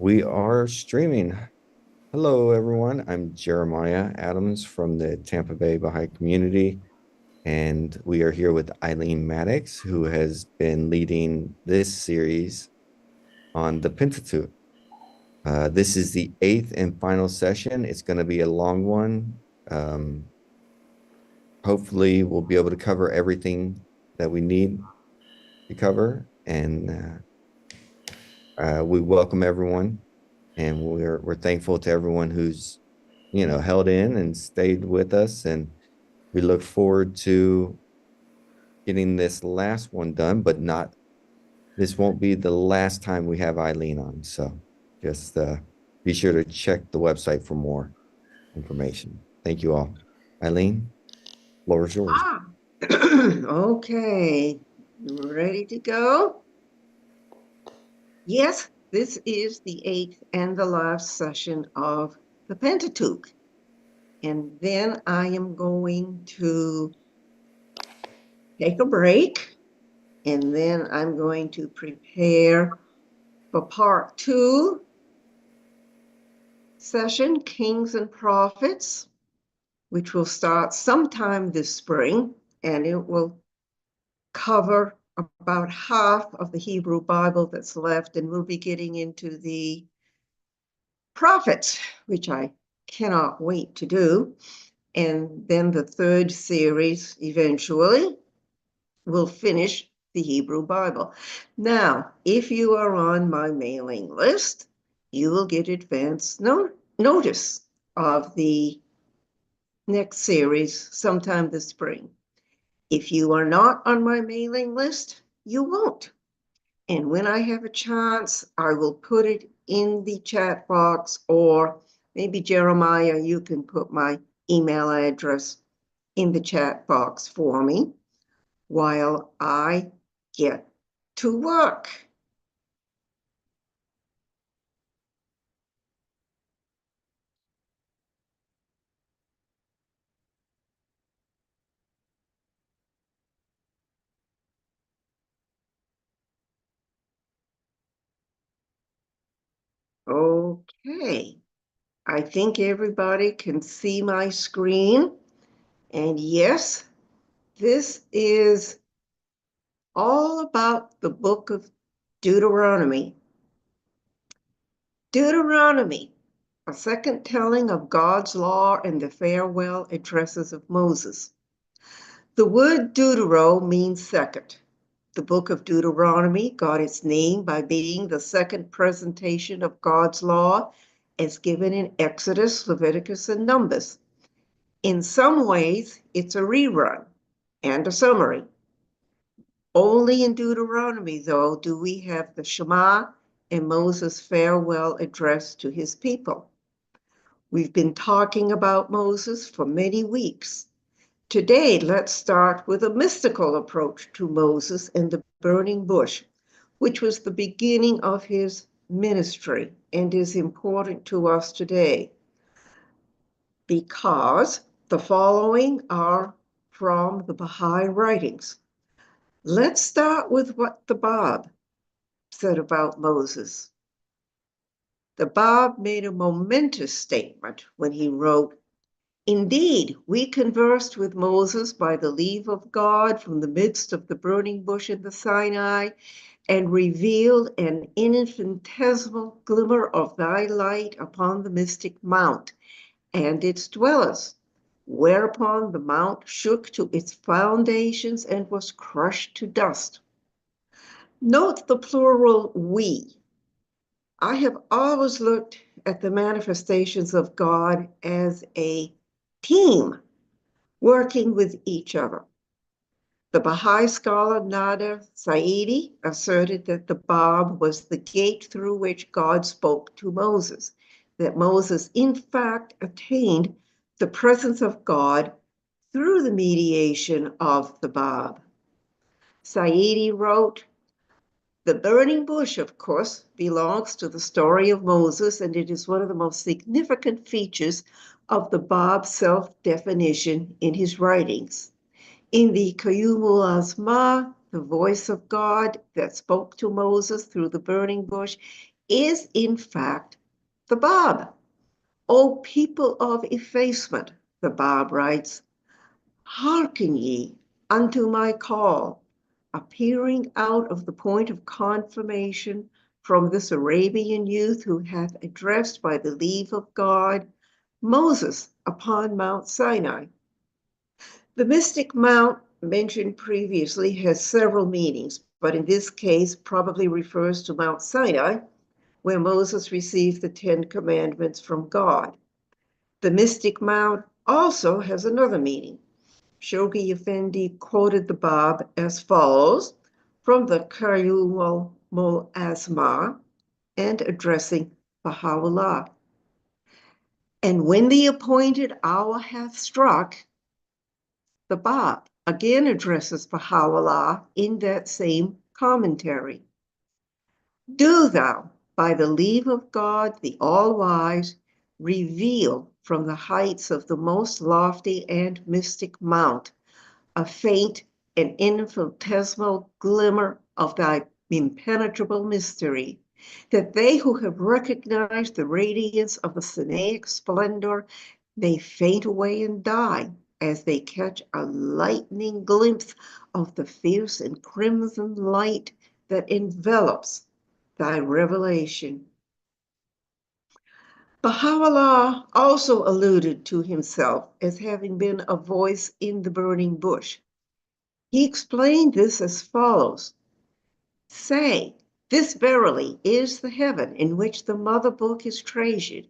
We are streaming. Hello, everyone. I'm Jeremiah Adams from the Tampa Bay Baha'i community, and we are here with Eileen Maddocks, who has been leading this series on the Pentateuch. This is the eighth and final session. It's going to be a long one. Um, Hopefully, we'll be able to cover everything that we need to cover, and we welcome everyone. And we're thankful to everyone who's held in and stayed with us, and we look forward to getting this last one done, but not this won't be the last time we have Eileen on. So just be sure to check the website for more information. Thank you all. Eileen, floor is yours. Ah, okay. Ready to go? Yes, this is the eighth and the last session of the Pentateuch. And then I am going to take a break, and then I'm going to prepare for part two session, Kings and Prophets, which will start sometime this spring, and it will cover about half of the Hebrew Bible that's left, and we'll be getting into the prophets, which I cannot wait to do. And then the third series eventually will finish the Hebrew Bible. Now, if you are on my mailing list, you will get advance notice of the next series sometime this spring. If you are not on my mailing list, you won't. And when I have a chance, I will put it in the chat box, or maybe Jeremiah, you can put my email address in the chat box for me while I get to work. Okay, I think everybody can see my screen. And yes, this is all about the book of Deuteronomy. Deuteronomy, a second telling of God's law and the farewell addresses of Moses. The word Deutero means second. The book of Deuteronomy got its name by being the second presentation of God's law as given in Exodus, Leviticus, and Numbers. In some ways, it's a rerun and a summary. Only in Deuteronomy, though, do we have the Shema and Moses' farewell address to his people. We've been talking about Moses for many weeks. Today, let's start with a mystical approach to Moses and the burning bush, which was the beginning of his ministry and is important to us today, because the following are from the Baha'i writings. Let's start with what the Bab said about Moses. The Bab made a momentous statement when he wrote, "Indeed, we conversed with Moses by the leave of God from the midst of the burning bush in the Sinai, and revealed an infinitesimal glimmer of thy light upon the mystic mount and its dwellers, whereupon the mount shook to its foundations and was crushed to dust." Note the plural we. I have always looked at the manifestations of God as a team working with each other. The Baha'i scholar Nader Saidi asserted that the Bab was the gate through which God spoke to Moses, that Moses in fact attained the presence of God through the mediation of the Bab. Saidi wrote, "The burning bush, of course, belongs to the story of Moses, and it is one of the most significant features of the Bab's self-definition in his writings. In the Qayyumul Azma, the voice of God that spoke to Moses through the burning bush, is in fact the Bab. O people of effacement, the Bab writes, hearken ye unto my call, appearing out of the point of confirmation from this Arabian youth who hath addressed by the leave of God Moses upon Mount Sinai. The mystic mount mentioned previously has several meanings, but in this case probably refers to Mount Sinai, where Moses received the 10 Commandments from God. The mystic mount also has another meaning. Shoghi Effendi quoted the Bab as follows from the Qayyum al-Asma and addressing Baha'u'llah. And when the appointed hour hath struck, the Bab again addresses Baha'u'llah in that same commentary. Do thou, by the leave of God, the All-Wise, reveal from the heights of the most lofty and mystic mount a faint and infinitesimal glimmer of thy impenetrable mystery, that they who have recognized the radiance of the Sinaic splendor may faint away and die as they catch a lightning glimpse of the fierce and crimson light that envelops thy revelation. Baha'u'llah also alluded to himself as having been a voice in the burning bush. He explained this as follows. Say, this verily is the heaven in which the mother book is treasured.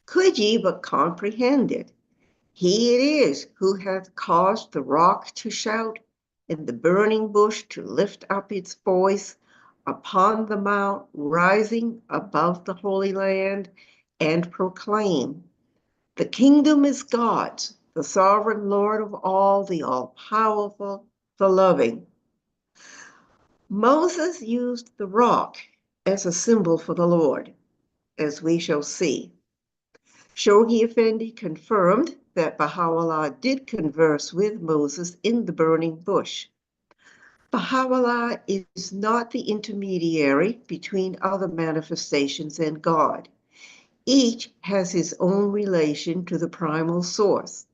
Could ye but comprehend it? He it is who hath caused the rock to shout and the burning bush to lift up its voice upon the mount rising above the Holy Land and proclaim, the kingdom is God's, the sovereign Lord of all, the all-powerful, the loving. Moses used the rock as a symbol for the Lord, as we shall see. Shoghi Effendi confirmed that Baha'u'llah did converse with Moses in the burning bush. Baha'u'llah is not the intermediary between other manifestations and God. Each has his own relation to the primal source.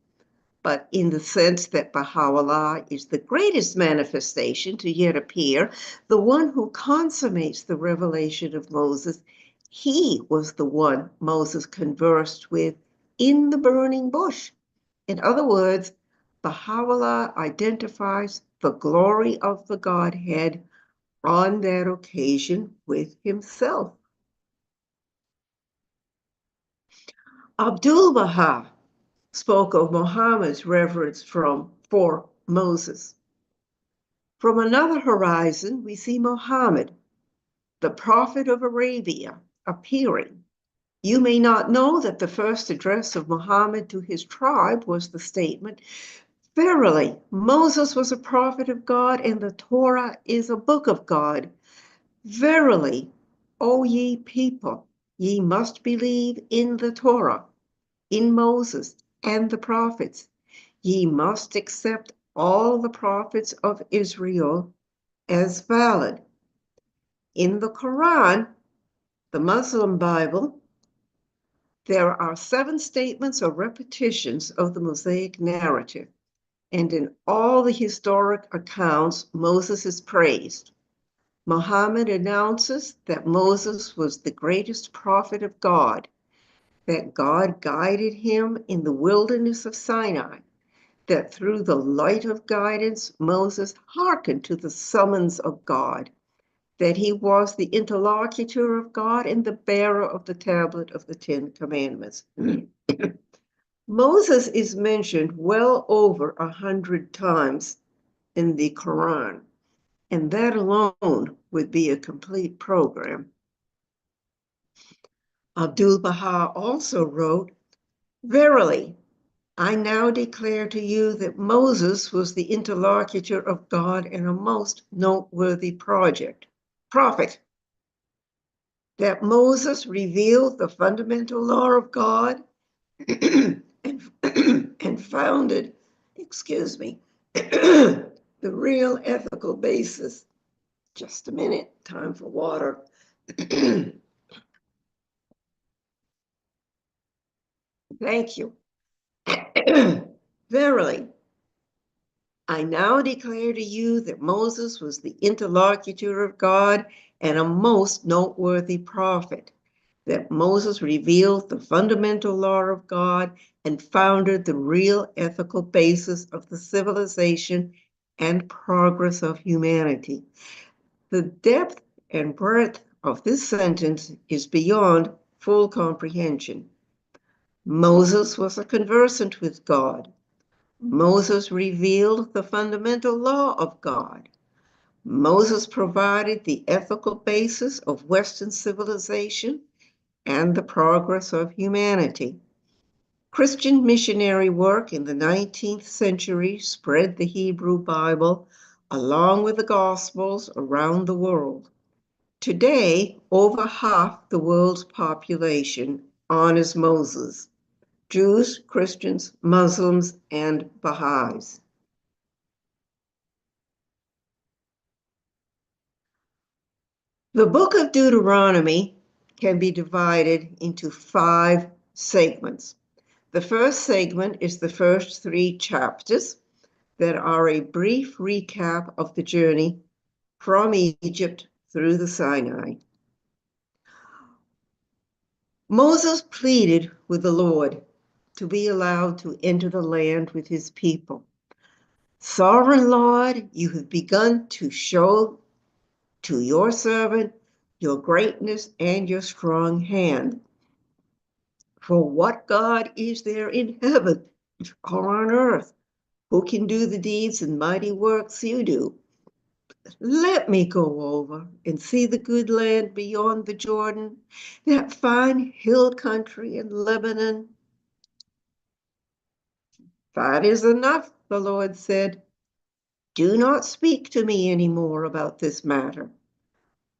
But in the sense that Baha'u'llah is the greatest manifestation to yet appear, the one who consummates the revelation of Moses, he was the one Moses conversed with in the burning bush. In other words, Baha'u'llah identifies the glory of the Godhead on that occasion with himself. Abdul-Baha spoke of Muhammad's reverence for Moses. From another horizon, we see Muhammad, the prophet of Arabia, appearing. You may not know that the first address of Muhammad to his tribe was the statement, verily, Moses was a prophet of God and the Torah is a book of God. Verily, O ye people, ye must believe in the Torah, in Moses and the prophets. Ye must accept all the prophets of Israel as valid. In the Quran, the Muslim Bible, there are 7 statements or repetitions of the Mosaic narrative, and in all the historic accounts, Moses is praised. Muhammad announces that Moses was the greatest prophet of God, that God guided him in the wilderness of Sinai, that through the light of guidance, Moses hearkened to the summons of God, that he was the interlocutor of God and the bearer of the tablet of the 10 Commandments. Moses is mentioned well over 100 times in the Quran, and that alone would be a complete program. Abdul-Baha also wrote, verily, I now declare to you that Moses was the interlocutor of God in a most noteworthy prophet, that Moses revealed the fundamental law of God and founded, the real ethical basis. Just a minute, time for water. Thank you. Verily, I now declare to you that Moses was the interlocutor of God and a most noteworthy prophet, that Moses revealed the fundamental law of God and founded the real ethical basis of the civilization and progress of humanity. The depth and breadth of this sentence is beyond full comprehension. Moses was a conversant with God. Moses revealed the fundamental law of God. Moses provided the ethical basis of Western civilization and the progress of humanity. Christian missionary work in the 19th century spread the Hebrew Bible along with the Gospels around the world. Today, over half the world's population honors Moses: Jews, Christians, Muslims, and Baha'is. The book of Deuteronomy can be divided into 5 segments. The first segment is the first 3 chapters that are a brief recap of the journey from Egypt through the Sinai. Moses pleaded with the Lord to be allowed to enter the land with his people. Sovereign Lord, you have begun to show to your servant your greatness and your strong hand. For what God is there in heaven or on earth who can do the deeds and mighty works you do? Let me go over and see the good land beyond the Jordan, that fine hill country in Lebanon. That is enough, the Lord said. Do not speak to me any more about this matter.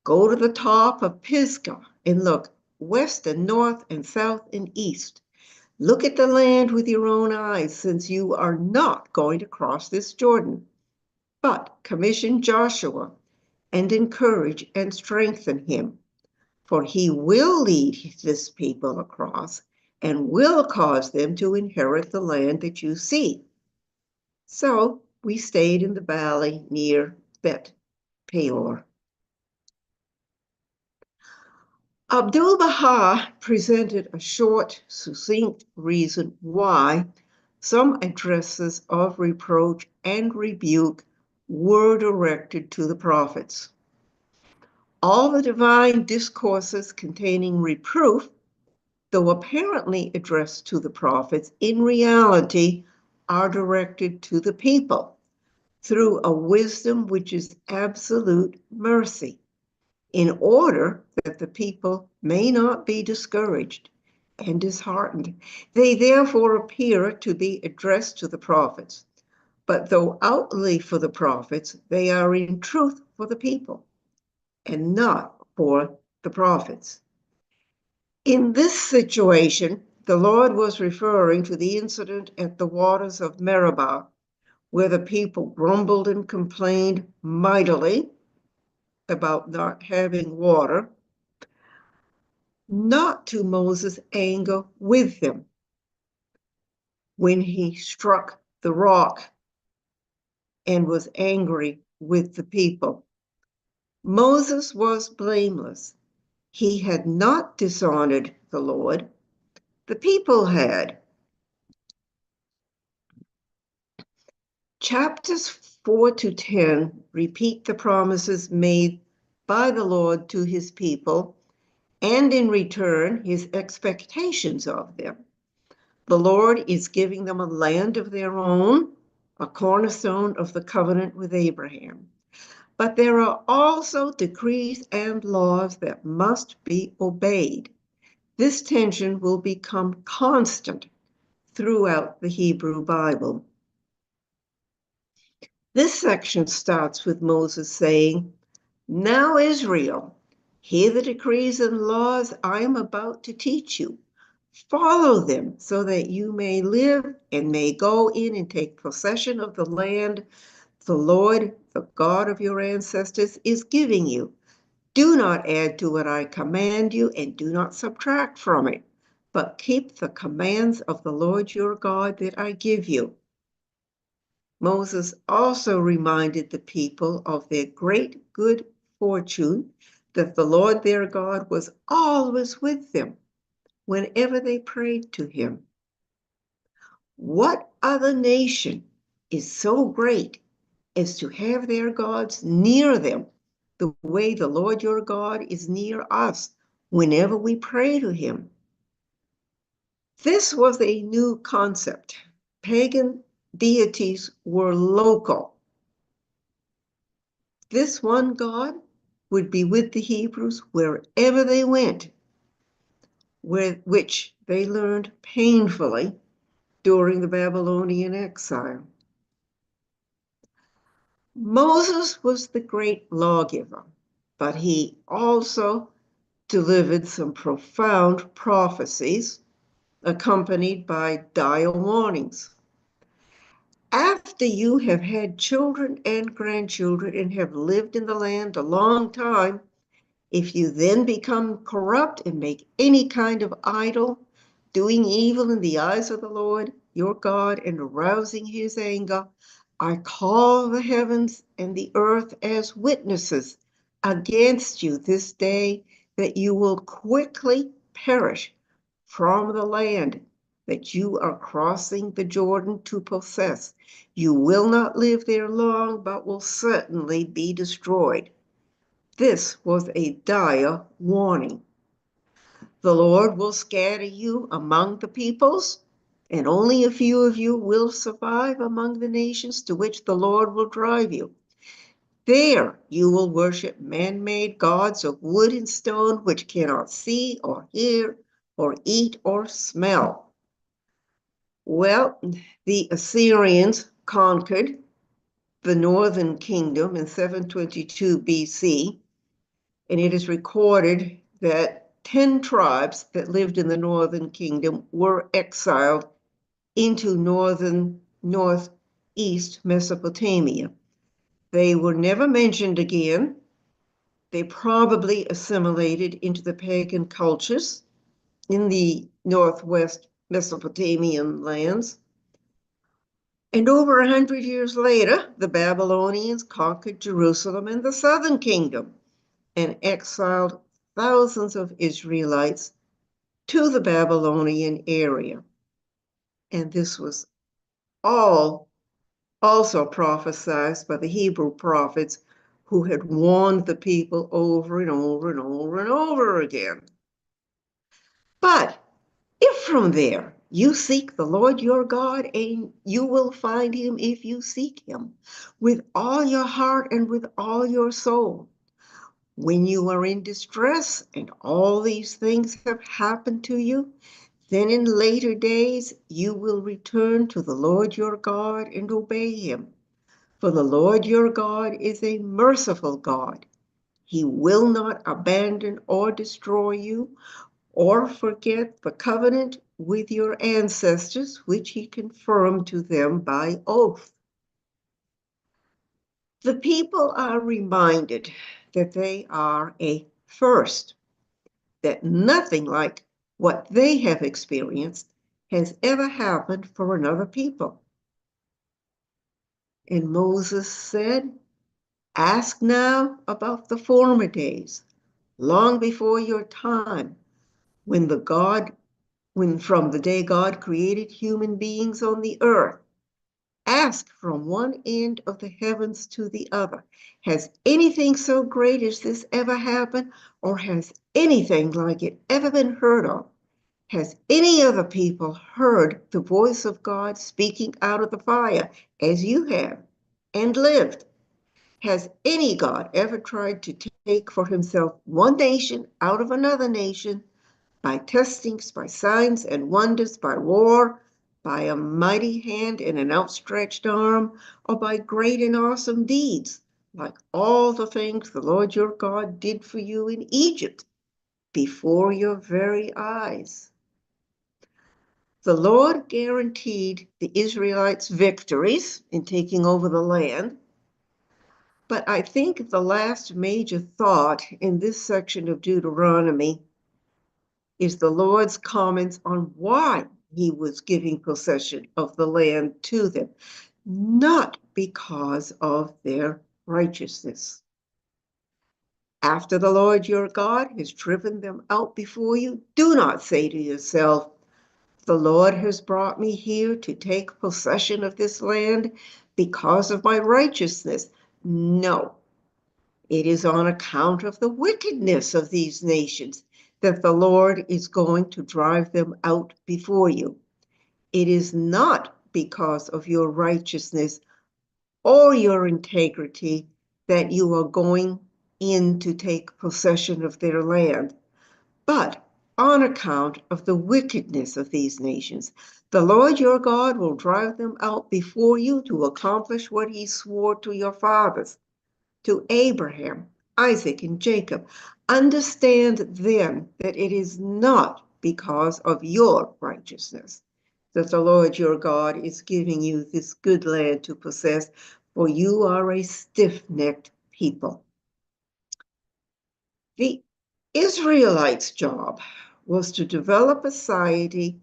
Go to the top of Pisgah and look west and north and south and east. Look at the land with your own eyes, since you are not going to cross this Jordan. But commission Joshua and encourage and strengthen him, for he will lead this people across and will cause them to inherit the land that you see. So we stayed in the valley near Bet Peor. Abdu'l-Baha presented a short, succinct reason why some addresses of reproach and rebuke were directed to the prophets. All the divine discourses containing reproof, though apparently addressed to the prophets, in reality are directed to the people through a wisdom which is absolute mercy, in order that the people may not be discouraged and disheartened. They therefore appear to be addressed to the prophets, but though outwardly for the prophets, they are in truth for the people and not for the prophets. In this situation, the Lord was referring to the incident at the waters of Meribah, where the people grumbled and complained mightily about not having water, not to Moses' anger with them when he struck the rock and was angry with the people. Moses was blameless. He had not dishonored the Lord. The people had. Chapters 4 to 10 repeat the promises made by the Lord to his people, and in return, his expectations of them. The Lord is giving them a land of their own, a cornerstone of the covenant with Abraham. But there are also decrees and laws that must be obeyed. This tension will become constant throughout the Hebrew Bible. This section starts with Moses saying, "Now, Israel, hear the decrees and laws I am about to teach you. Follow them so that you may live and may go in and take possession of the land the Lord, the God of your ancestors, is giving you. Do not add to what I command you, and do not subtract from it. but keep the commands of the Lord your God that I give you. Moses also reminded the people of their great good fortune, that the Lord their God was always with them whenever they prayed to him. What other nation is so great as to have their gods near them the way the Lord your God is near us whenever we pray to him? This was a new concept. Pagan deities were local. This one God would be with the Hebrews wherever they went, which they learned painfully during the Babylonian exile. Moses was the great lawgiver, but he also delivered some profound prophecies accompanied by dire warnings. After you have had children and grandchildren and have lived in the land a long time, if you then become corrupt and make any kind of idol, doing evil in the eyes of the Lord your God and arousing his anger, I call the heavens and the earth as witnesses against you this day, that you will quickly perish from the land that you are crossing the Jordan to possess. You will not live there long, but will certainly be destroyed. This was a dire warning. The Lord will scatter you among the peoples, and only a few of you will survive among the nations to which the Lord will drive you. There you will worship man-made gods of wood and stone, which cannot see or hear or eat or smell. Well, the Assyrians conquered the northern kingdom in 722 BC, and it is recorded that 10 tribes that lived in the northern kingdom were exiled into northeast Mesopotamia. They were never mentioned again. They probably assimilated into the pagan cultures in the northwest Mesopotamian lands. And over 100 years later, the Babylonians conquered Jerusalem and the southern kingdom and exiled thousands of Israelites to the Babylonian area. And this was all also prophesied by the Hebrew prophets, who had warned the people over and over and over and over again. But if from there you seek the Lord your God, and you will find him if you seek him with all your heart and with all your soul. When you are in distress and all these things have happened to you, then in later days you will return to the Lord your God and obey him. For the Lord your God is a merciful God. He will not abandon or destroy you, or forget the covenant with your ancestors, which he confirmed to them by oath. The people are reminded that they are a first, that nothing like what they have experienced has ever happened for another people. And Moses said, ask now about the former days, long before your time, when from the day God created human beings on the earth. Ask from one end of the heavens to the other. Has anything so great as this ever happened, or has anything like it ever been heard of? Has any other people heard the voice of God speaking out of the fire as you have and lived? Has any God ever tried to take for himself one nation out of another nation by testings, by signs and wonders, by war, by a mighty hand and an outstretched arm, or by great and awesome deeds, like all the things the Lord your God did for you in Egypt before your very eyes? The Lord guaranteed the Israelites victories in taking over the land. But I think the last major thought in this section of Deuteronomy is the Lord's comments on why he was giving possession of the land to them, not because of their righteousness. After the Lord your God has driven them out before you, do not say to yourself, the Lord has brought me here to take possession of this land because of my righteousness. No, it is on account of the wickedness of these nations that the Lord is going to drive them out before you. It is not because of your righteousness or your integrity that you are going in to take possession of their land, but on account of the wickedness of these nations. The Lord your God will drive them out before you to accomplish what he swore to your fathers, to Abraham, Isaac, and Jacob. Understand then that it is not because of your righteousness that the Lord your God is giving you this good land to possess, for you are a stiff-necked people. The Israelites' job was to develop a society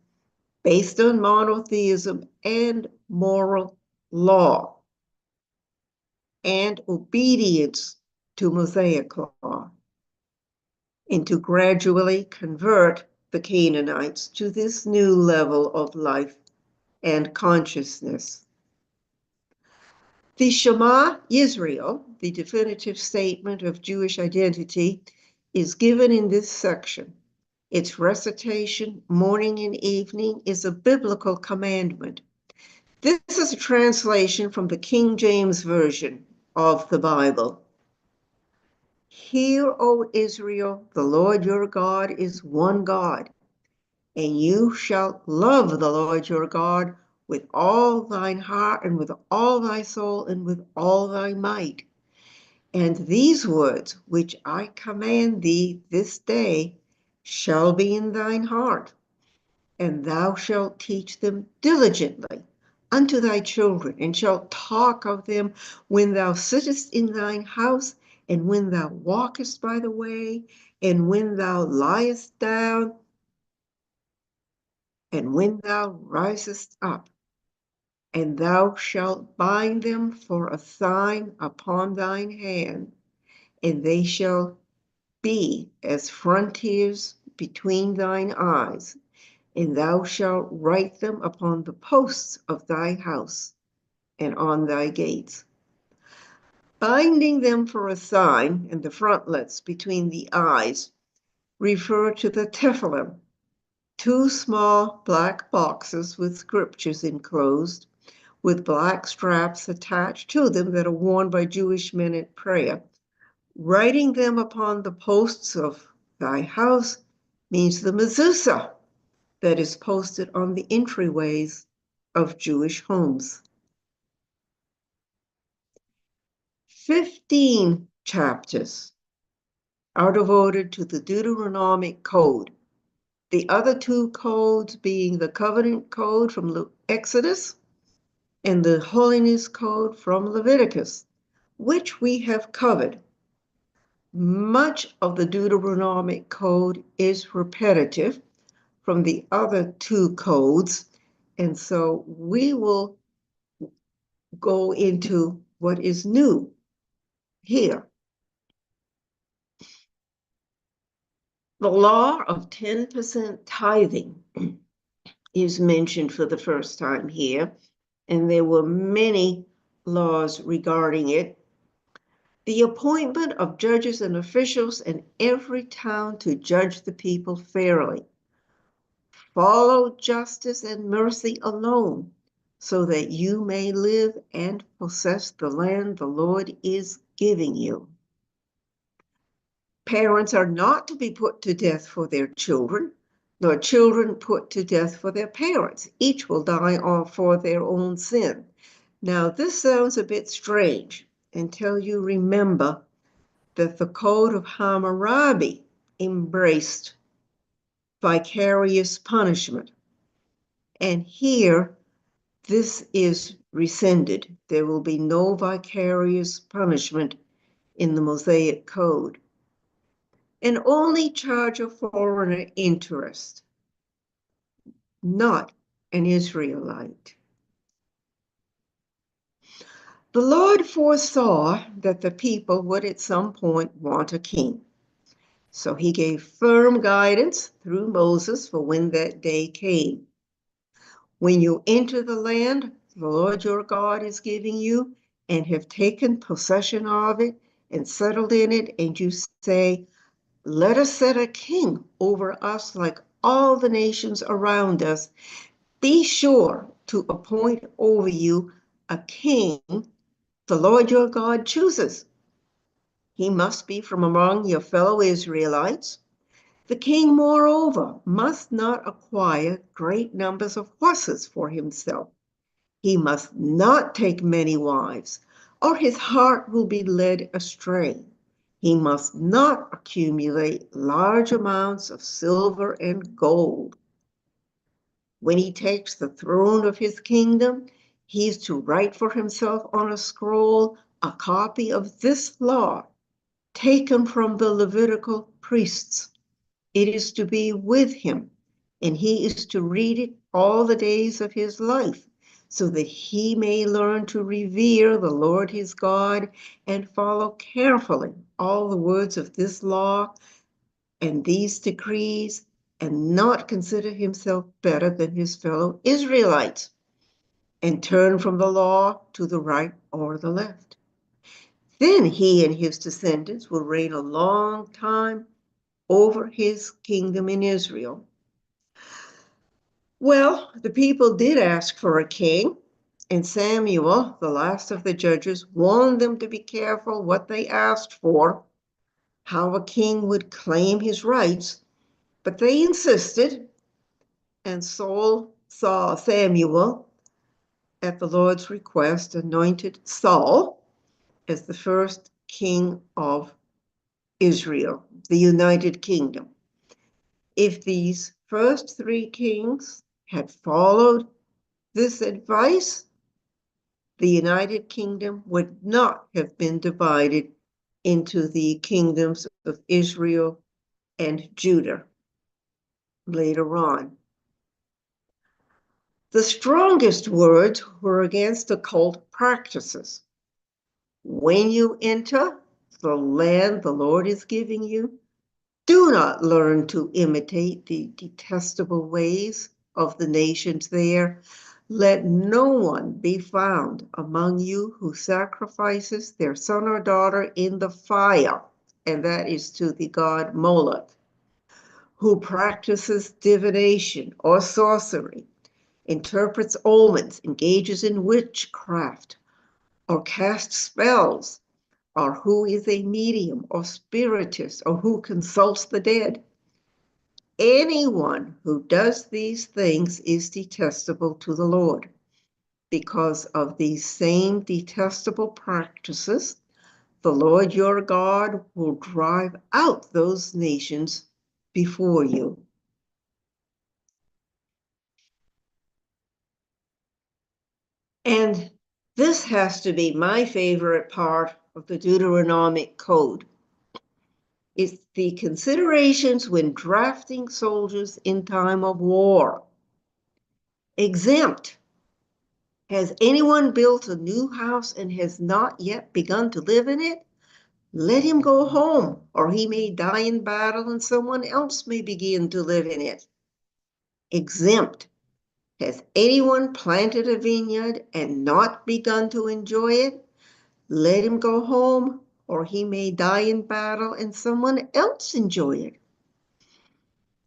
based on monotheism and moral law and obedience to Mosaic law, and to gradually convert the Canaanites to this new level of life and consciousness. The Shema Yisrael, the definitive statement of Jewish identity, is given in this section. Its recitation morning and evening is a biblical commandment. This is a translation from the King James Version of the Bible. Hear, O Israel, the Lord your God is one God, and you shall love the Lord your God with all thine heart and with all thy soul and with all thy might. And these words which I command thee this day shall be in thine heart, and thou shalt teach them diligently unto thy children, and shalt talk of them when thou sittest in thine house, and when thou walkest by the way, and when thou liest down, and when thou risest up. And thou shalt bind them for a sign upon thine hand, and they shall be as frontiers between thine eyes, and thou shalt write them upon the posts of thy house and on thy gates. Binding them for a sign, and the frontlets between the eyes refer to the tefillin, two small black boxes with scriptures enclosed, with black straps attached to them that are worn by Jewish men at prayer. Writing them upon the posts of thy house means the mezuzah that is posted on the entryways of Jewish homes. 15 chapters are devoted to the Deuteronomic code, the other two codes being the covenant code from Exodus and the holiness code from Leviticus, which we have covered. Much of the Deuteronomic code is repetitive from the other two codes, and so we will go into what is new here. The law of 10% tithing is mentioned for the first time here, and there were many laws regarding it. The appointment of judges and officials in every town to judge the people fairly. Follow justice and mercy alone, so that you may live and possess the land the Lord is giving you. Parents are not to be put to death for their children, nor children put to death for their parents. Each will die for their own sin. Now, this sounds a bit strange until you remember that the Code of Hammurabi embraced vicarious punishment. And here, this is rescinded. There will be no vicarious punishment in the Mosaic Code. and only charge a foreigner interest, not an Israelite. The Lord foresaw that the people would at some point want a king. So he gave firm guidance through Moses for when that day came. When you enter the land the Lord your God is giving you and have taken possession of it and settled in it, and you say, let us set a king over us like all the nations around us, be sure to appoint over you a king the Lord your God chooses. He must be from among your fellow Israelites. The king, moreover, must not acquire great numbers of horses for himself. He must not take many wives, or his heart will be led astray. He must not accumulate large amounts of silver and gold. When he takes the throne of his kingdom, he is to write for himself on a scroll a copy of this law taken from the Levitical priests. It is to be with him, and he is to read it all the days of his life, so that he may learn to revere the Lord his God and follow carefully all the words of this law and these decrees, and not consider himself better than his fellow Israelites, and turn from the law to the right or the left. Then he and his descendants will reign a long time over his kingdom in Israel. Well, the people did ask for a king, and Samuel, the last of the judges, warned them to be careful what they asked for, how a king would claim his rights, but they insisted, and Samuel, at the Lord's request, anointed Saul as the first king of Israel, the United Kingdom. If these first three kings had followed this advice, the United Kingdom would not have been divided into the kingdoms of Israel and Judah later on. The strongest words were against occult practices. When you enter the land the Lord is giving you, do not learn to imitate the detestable ways of the nations there. Let no one be found among you who sacrifices their son or daughter in the fire, and that is to the god Moloch, who practices divination or sorcery, interprets omens, engages in witchcraft, or casts spells, or who is a medium or spiritist, or who consults the dead. Anyone who does these things is detestable to the Lord. Because of these same detestable practices, the Lord your God will drive out those nations before you. And this has to be my favorite part of the Deuteronomic Code. It's the considerations when drafting soldiers in time of war. Exempt. Has anyone built a new house and has not yet begun to live in it? Let him go home, or he may die in battle and someone else may begin to live in it. Exempt. Has anyone planted a vineyard and not begun to enjoy it? Let him go home, or he may die in battle and someone else enjoy it.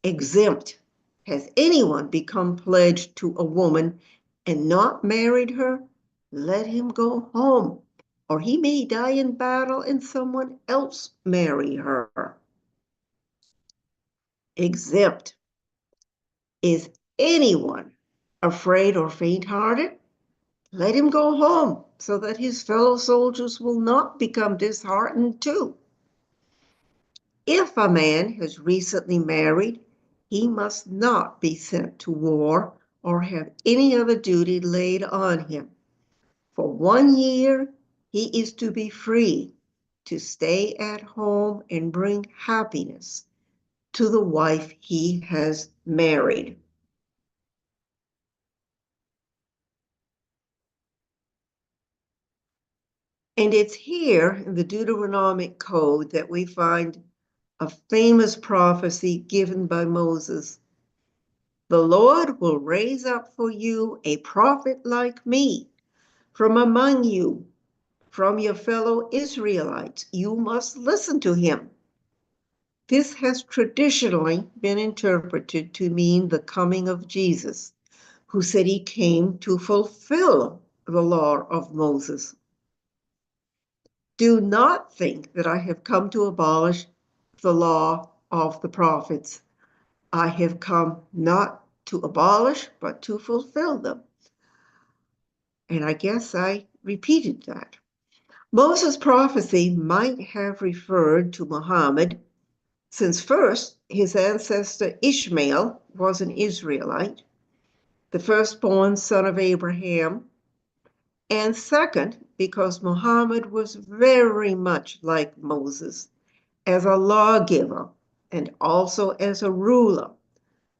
Exempt. Has anyone become pledged to a woman and not married her? Let him go home, or he may die in battle and someone else marry her. Exempt. Is anyone afraid or faint-hearted? Let him go home so that his fellow soldiers will not become disheartened too. If a man has recently married, he must not be sent to war or have any other duty laid on him. For 1 year, he is to be free, to stay at home and bring happiness to the wife he has married. And it's here in the Deuteronomic Code that we find a famous prophecy given by Moses. The Lord will raise up for you a prophet like me from among you, from your fellow Israelites. You must listen to him. This has traditionally been interpreted to mean the coming of Jesus, who said he came to fulfill the law of Moses. Do not think that I have come to abolish the law of the prophets. I have come not to abolish, but to fulfill them. And I guess I repeated that. Moses' prophecy might have referred to Muhammad, since first, his ancestor Ishmael was an Israelite, the firstborn son of Abraham, and second, because Muhammad was very much like Moses as a lawgiver and also as a ruler,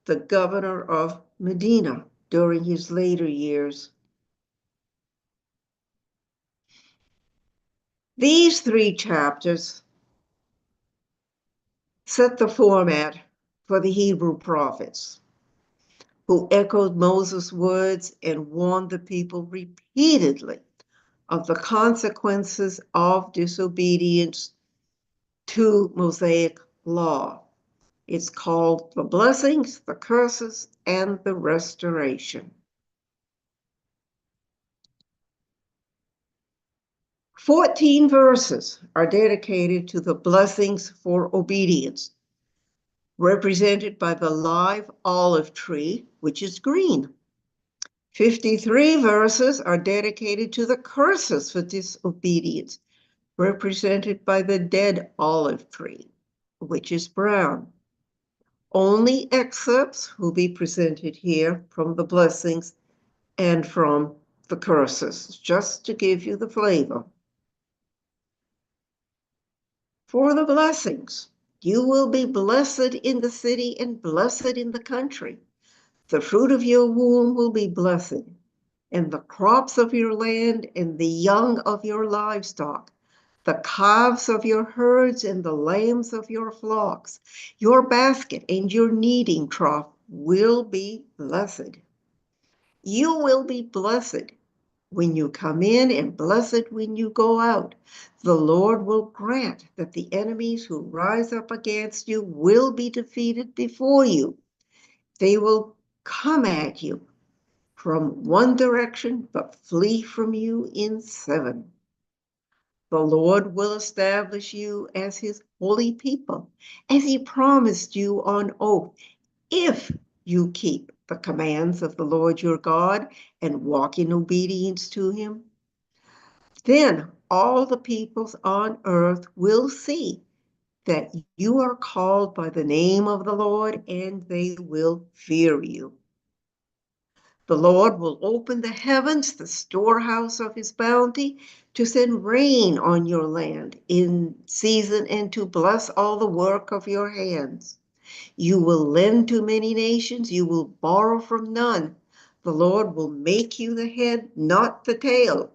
the governor of Medina during his later years. These 3 chapters set the format for the Hebrew prophets, who echoed Moses' words and warned the people repeatedly of the consequences of disobedience to Mosaic law. It's called the blessings, the curses, and the restoration. 14 verses are dedicated to the blessings for obedience, represented by the live olive tree, which is green. 53 verses are dedicated to the curses for disobedience, represented by the dead olive tree, which is brown. Only excerpts will be presented here from the blessings and from the curses, just to give you the flavor. For the blessings, you will be blessed in the city and blessed in the country. The fruit of your womb will be blessed, and the crops of your land and the young of your livestock, the calves of your herds and the lambs of your flocks. Your basket and your kneading trough will be blessed. You will be blessed when you come in and blessed when you go out. The Lord will grant that the enemies who rise up against you will be defeated before you. They will come at you from one direction, but flee from you in 7. The Lord will establish you as his holy people, as he promised you on oath, if you keep the commands of the Lord your God and walk in obedience to him. Then all the peoples on earth will see that you are called by the name of the Lord, and they will fear you. The Lord will open the heavens, the storehouse of his bounty, to send rain on your land in season and to bless all the work of your hands. You will lend to many nations, you will borrow from none. The Lord will make you the head, not the tail.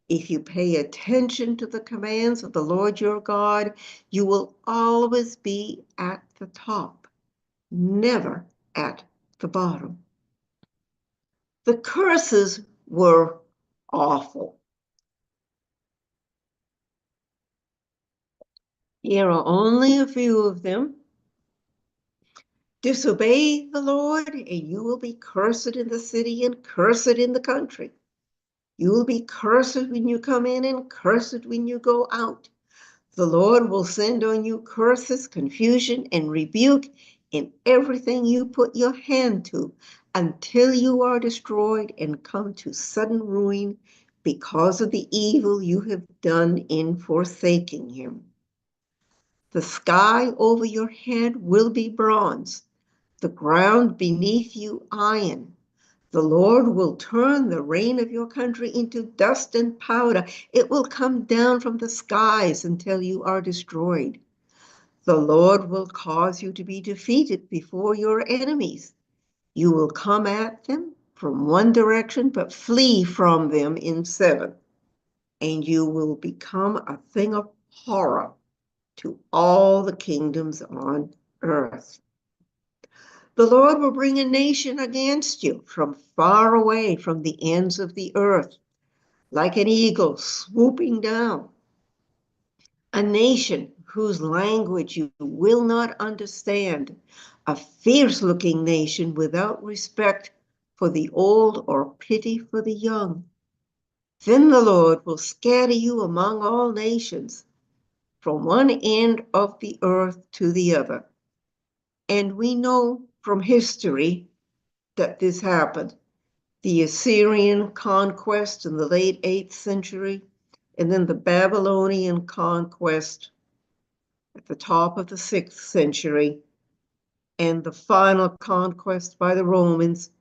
If you pay attention to the commands of the Lord your God, you will always be at the top, never at the bottom. The curses were awful. Here are only a few of them. Disobey the Lord, and you will be cursed in the city and cursed in the country. You will be cursed when you come in and cursed when you go out. The Lord will send on you curses, confusion, and rebuke in everything you put your hand to, until you are destroyed and come to sudden ruin because of the evil you have done in forsaking him. The sky over your head will be bronze, the ground beneath you iron. The Lord will turn the rain of your country into dust and powder. It will come down from the skies until you are destroyed. The Lord will cause you to be defeated before your enemies. You will come at them from one direction, but flee from them in seven. And you will become a thing of horror to all the kingdoms on earth. The Lord will bring a nation against you from far away, from the ends of the earth, like an eagle swooping down. A nation whose language you will not understand, a fierce-looking nation without respect for the old or pity for the young. Then the Lord will scatter you among all nations, from one end of the earth to the other. And we know from history that this happened. The Assyrian conquest in the late 8th century, and then the Babylonian conquest at the top of the 6th century, and the final conquest by the Romans,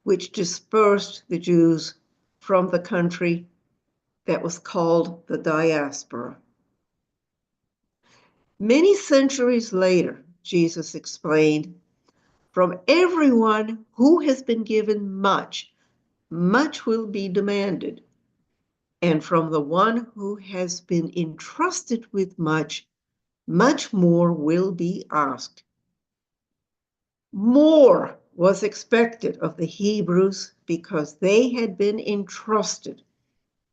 which dispersed the Jews from the country that was called the diaspora. Many centuries later, Jesus explained, from everyone who has been given much, much will be demanded. And from the one who has been entrusted with much, much more will be asked. More was expected of the Hebrews because they had been entrusted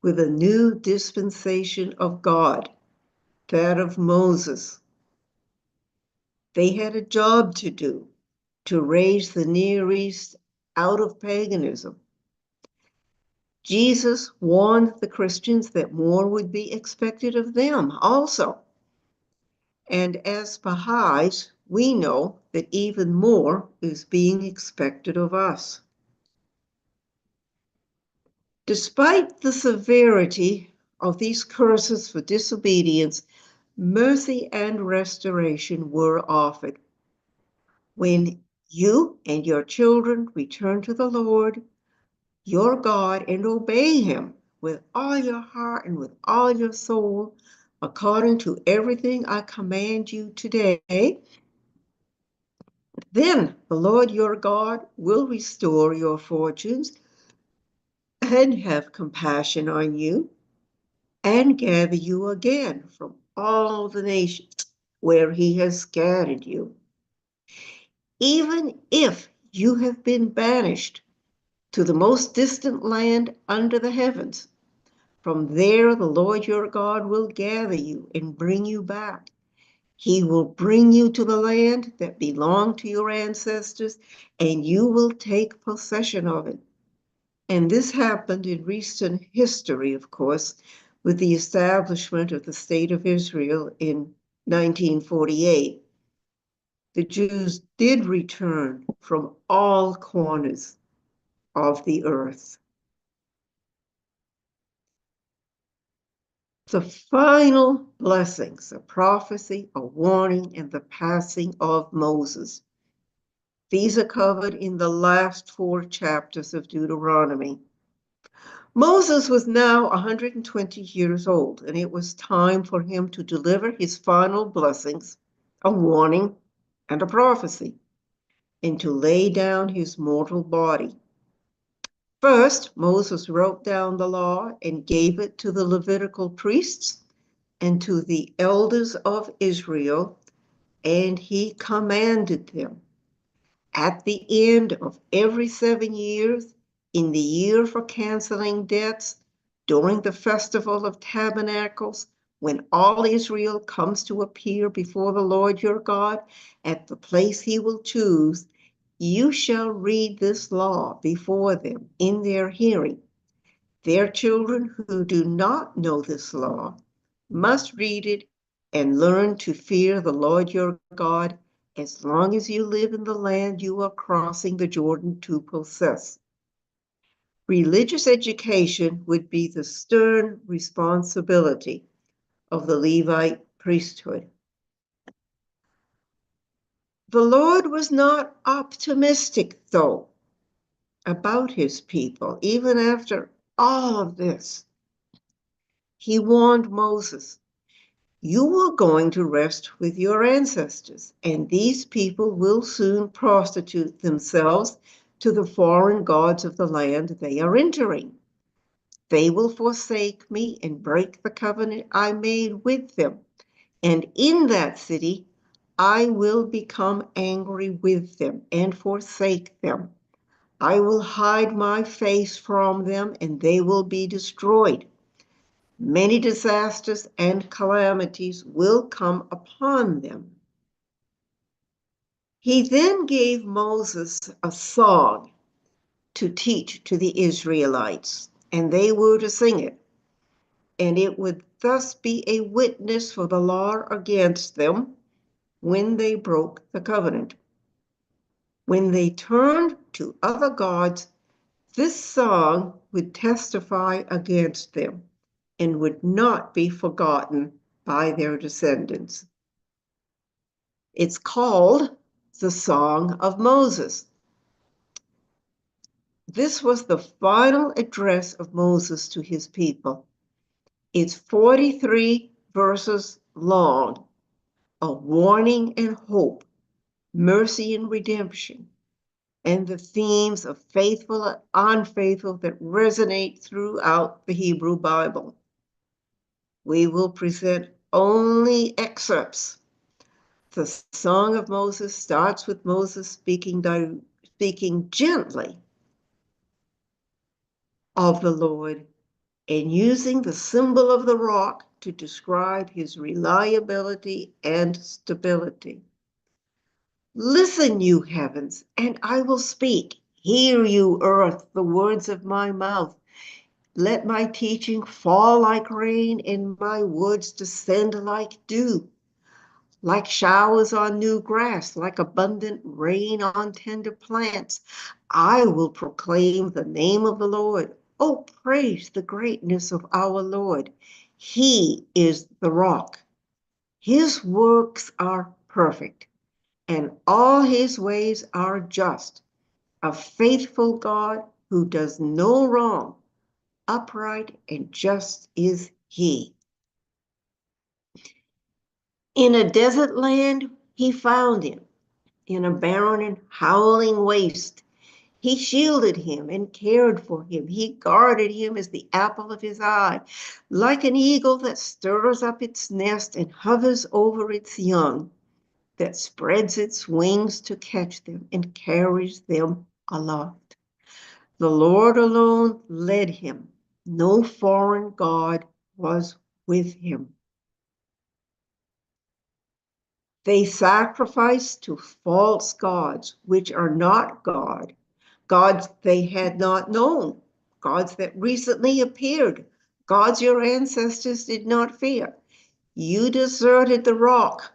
with a new dispensation of God, that of Moses. They had a job to do, to raise the Near East out of paganism. Jesus warned the Christians that more would be expected of them also. And as Baha'is, we know that even more is being expected of us. Despite the severity of these curses for disobedience, mercy and restoration were offered. When you and your children return to the Lord, your God, and obey him with all your heart and with all your soul, according to everything I command you today, then the Lord your God will restore your fortunes and have compassion on you and gather you again from all the nations where he has scattered you. Even if you have been banished to the most distant land under the heavens, from there the Lord your God will gather you and bring you back. He will bring you to the land that belonged to your ancestors, and you will take possession of it. And this happened in recent history, of course, with the establishment of the State of Israel in 1948. The Jews did return from all corners of the earth. The final blessings, a prophecy, a warning, and the passing of Moses. These are covered in the last 4 chapters of Deuteronomy. Moses was now 120 years old, and it was time for him to deliver his final blessings, a warning and a prophecy, and to lay down his mortal body. First, Moses wrote down the law and gave it to the Levitical priests and to the elders of Israel, and he commanded them. At the end of every 7 years, in the year for canceling debts, during the festival of tabernacles, when all Israel comes to appear before the Lord your God at the place he will choose, you shall read this law before them in their hearing. Their children who do not know this law must read it and learn to fear the Lord your God as long as you live in the land you are crossing the Jordan to possess. Religious education would be the stern responsibility of the Levite priesthood. The Lord was not optimistic, though. about his people, even after all of this. He warned Moses, "You are going to rest with your ancestors, and these people will soon prostitute themselves to the foreign gods of the land they are entering. They will forsake me and break the covenant I made with them. And in that city, I will become angry with them and forsake them. I will hide my face from them, and they will be destroyed. Many disasters and calamities will come upon them." He then gave Moses a song to teach to the Israelites, and they were to sing it. And it would thus be a witness for the law against them when they broke the covenant. When they turned to other gods, this song would testify against them and would not be forgotten by their descendants. It's called the Song of Moses. This was the final address of Moses to his people. It's 43 verses long, a warning and hope, mercy and redemption, and the themes of faithful and unfaithful that resonate throughout the Hebrew Bible. We will present only excerpts. The Song of Moses starts with Moses speaking gently of the Lord and using the symbol of the rock to describe his reliability and stability. "Listen, you heavens, and I will speak. Hear, you earth, the words of my mouth. Let my teaching fall like rain and my words descend like dew, like showers on new grass, like abundant rain on tender plants. I will proclaim the name of the Lord. Oh, praise the greatness of our Lord. He is the rock. His works are perfect, and all his ways are just. A faithful God who does no wrong, upright and just is he. In a desert land, he found him. In a barren and howling waste, he shielded him and cared for him. He guarded him as the apple of his eye, like an eagle that stirs up its nest and hovers over its young, that spreads its wings to catch them and carries them aloft. The Lord alone led him. No foreign god was with him. They sacrificed to false gods, which are not God, gods they had not known, gods that recently appeared, gods your ancestors did not fear. You deserted the rock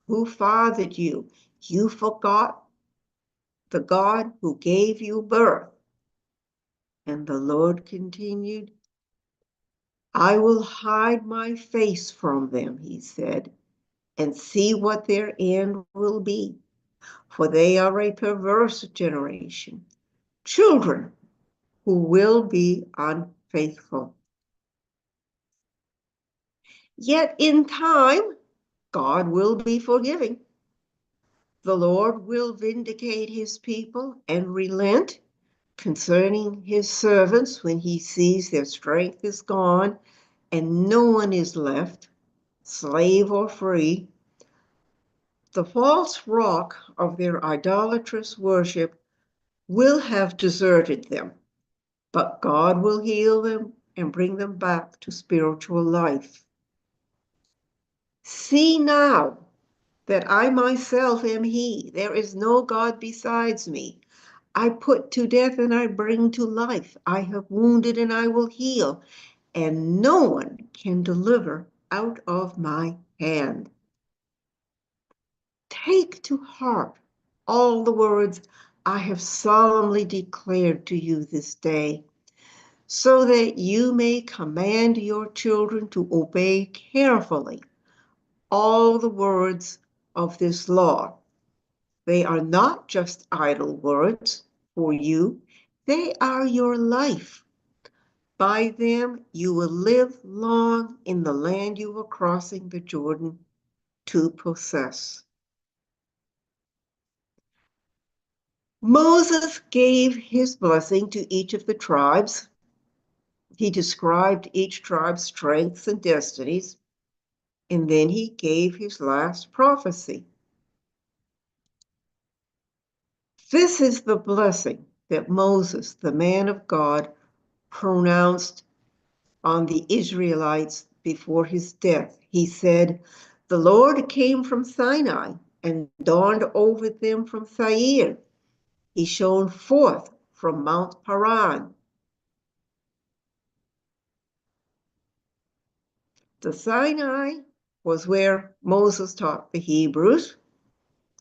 who fathered you. You forgot the God who gave you birth. And the Lord continued, "I will hide my face from them," he said, "and see what their end will be. For they are a perverse generation, children who will be unfaithful." Yet in time, God will be forgiving. The Lord will vindicate his people and relent concerning his servants when he sees their strength is gone and no one is left, slave or free. The false rock of their idolatrous worship will have deserted them, but God will heal them and bring them back to spiritual life. "See now that I myself am he. There is no God besides me. I put to death and I bring to life. I have wounded and I will heal, and no one can deliver out of my hand." Take to heart all the words I have solemnly declared to you this day, so that you may command your children to obey carefully all the words of this law. They are not just idle words for you, They are your life. By them you will live long in the land you are crossing the Jordan to possess. Moses gave his blessing to each of the tribes. He described each tribe's strengths and destinies, and then he gave his last prophecy. This is the blessing that Moses, the man of God, pronounced on the Israelites before his death. He said, "The Lord came from Sinai and dawned over them from Seir. He shone forth from Mount Paran." The Sinai was where Moses taught the Hebrews.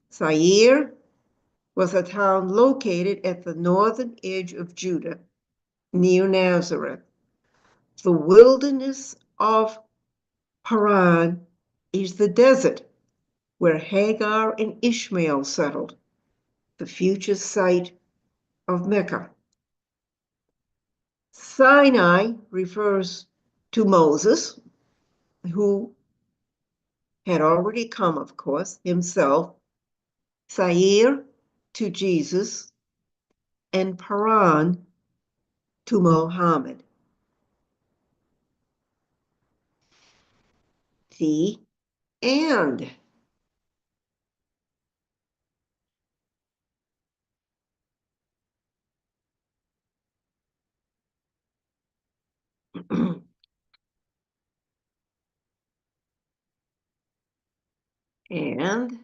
Seir was a town located at the northern edge of Judah, near Nazareth. The wilderness of Paran is the desert where Hagar and Ishmael settled, the future site of Mecca. Sinai refers to Moses, who had already come, of course, himself. Seir to Jesus, and Paran to Muhammad. The and. And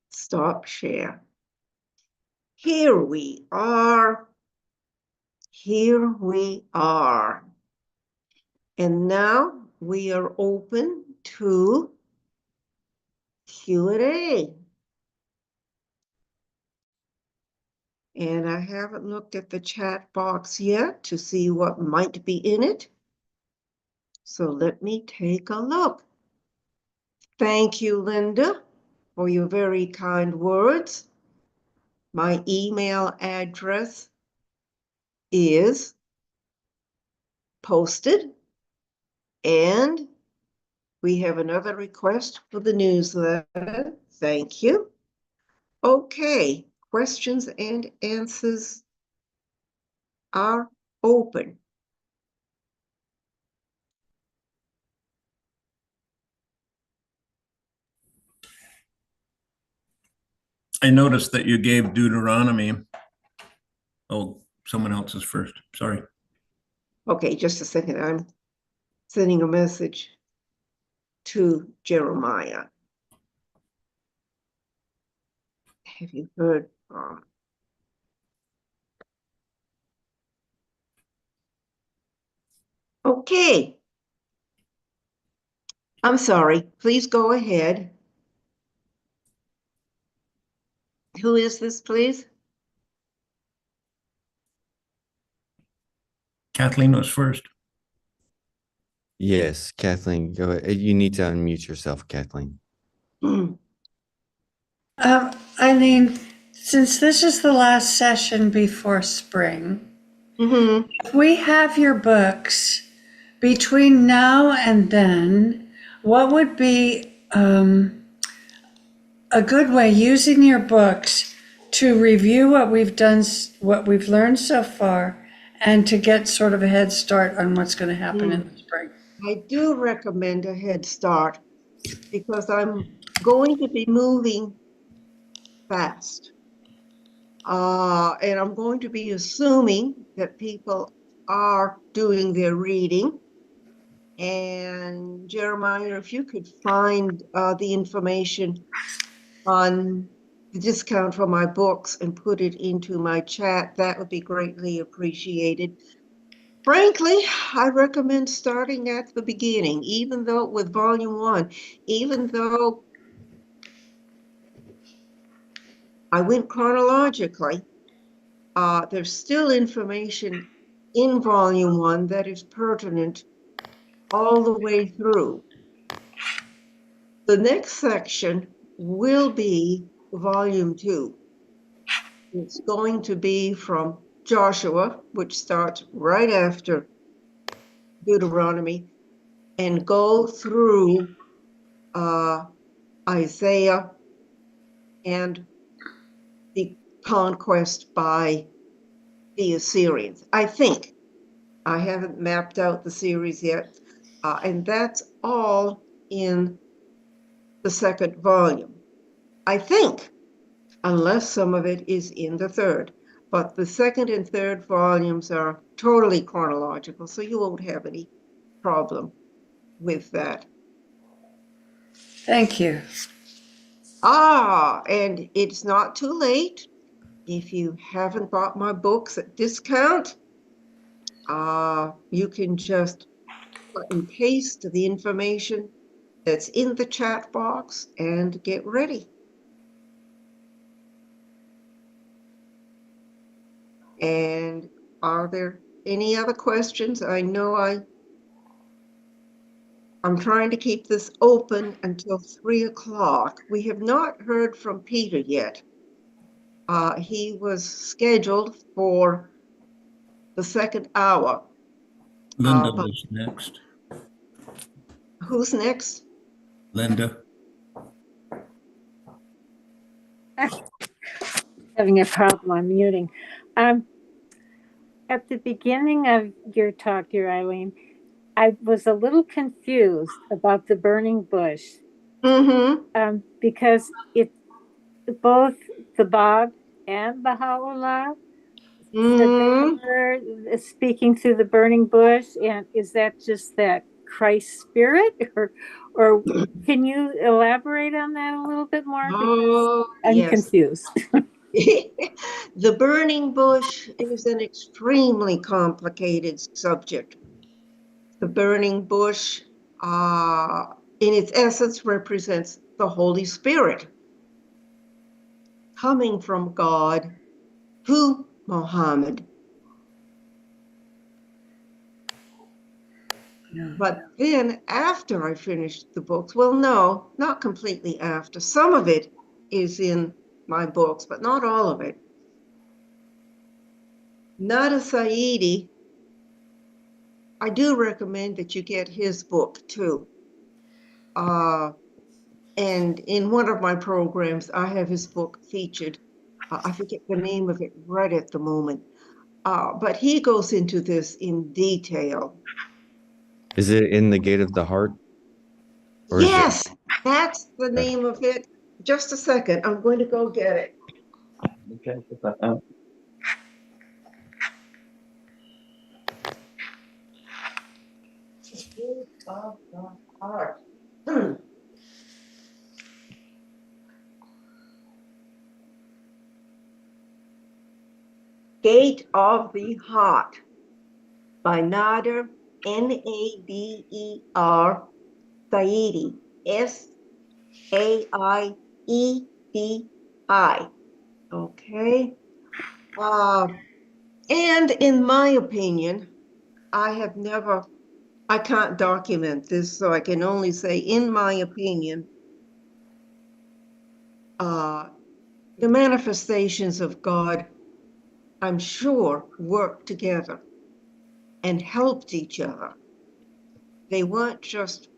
stop share. Here we are. Here we are. And now we are open to Q&A. And I haven't looked at the chat box yet to see what might be in it. So let me take a look. Thank you, Linda, for your very kind words. My email address is posted, and we have another request for the newsletter. Thank you. Okay, questions and answers are open. I noticed that you gave Deuteronomy. Oh, someone else is first. Sorry. Okay, just a second. I'm sending a message to Jeremiah. Have you heard from? Okay. I'm sorry. Please go ahead. Who is this, please? Kathleen was first. Yes, Kathleen, go ahead. You need to unmute yourself, Kathleen. Eileen, since this is the last session before spring, if we have your books between now and then, what would be a good way using your books to review what we've done, what we've learned so far, and to get sort of a head start on what's going to happen in the spring? I do recommend a head start because I'm going to be moving fast. And I'm going to be assuming that people are doing their reading. And Jeremiah, if you could find the information on the discount for my books and put it into my chat, that would be greatly appreciated. Frankly, I recommend starting at the beginning, even though with volume 1, even though I went chronologically, there's still information in volume 1 that is pertinent all the way through. The next section will be volume 2. It's going to be from Joshua, which starts right after Deuteronomy, and go through Isaiah and the conquest by the Assyrians. I think. I haven't mapped out the series yet. And that's all in the second volume. I think, unless some of it is in the third. But the second and third volumes are totally chronological, so you won't have any problem with that. Thank you. And it's not too late. If you haven't bought my books at discount, you can just cut and paste the information that's in the chat box and get ready. And are there any other questions? I know I'm trying to keep this open until 3 o'clock. We have not heard from Peter yet. He was scheduled for the second hour. Linda But was next. who's next? Linda. Having a problem unmuting. At the beginning of your talk, dear Eileen, I was a little confused about the burning bush. Mm-hmm. Because it both the Bab and Baha'u'llah said they were speaking through the burning bush, and is that just that Christ spirit, or can you elaborate on that a little bit more? Because I'm confused. The burning bush is an extremely complicated subject. The burning bush, in its essence, represents the Holy Spirit coming from God to Muhammad. Yeah. But then after I finished the books, well, no, not completely after. Some of it is in my books, but not all of it. Nada Saidi, I do recommend that you get his book too. And in one of my programs, I have his book featured. I forget the name of it right at the moment. But he goes into this in detail. Is it In the Gate of the Heart? Or yes, that's the name of it. Just a second. I'm going to go get it. Okay. Gate of the Heart. Gate of the Heart by Nader, Nader, Saidi, Saidi. Okay. And in my opinion, I can't document this, so I can only say, in my opinion, the manifestations of God, I'm sure, worked together and helped each other. They weren't just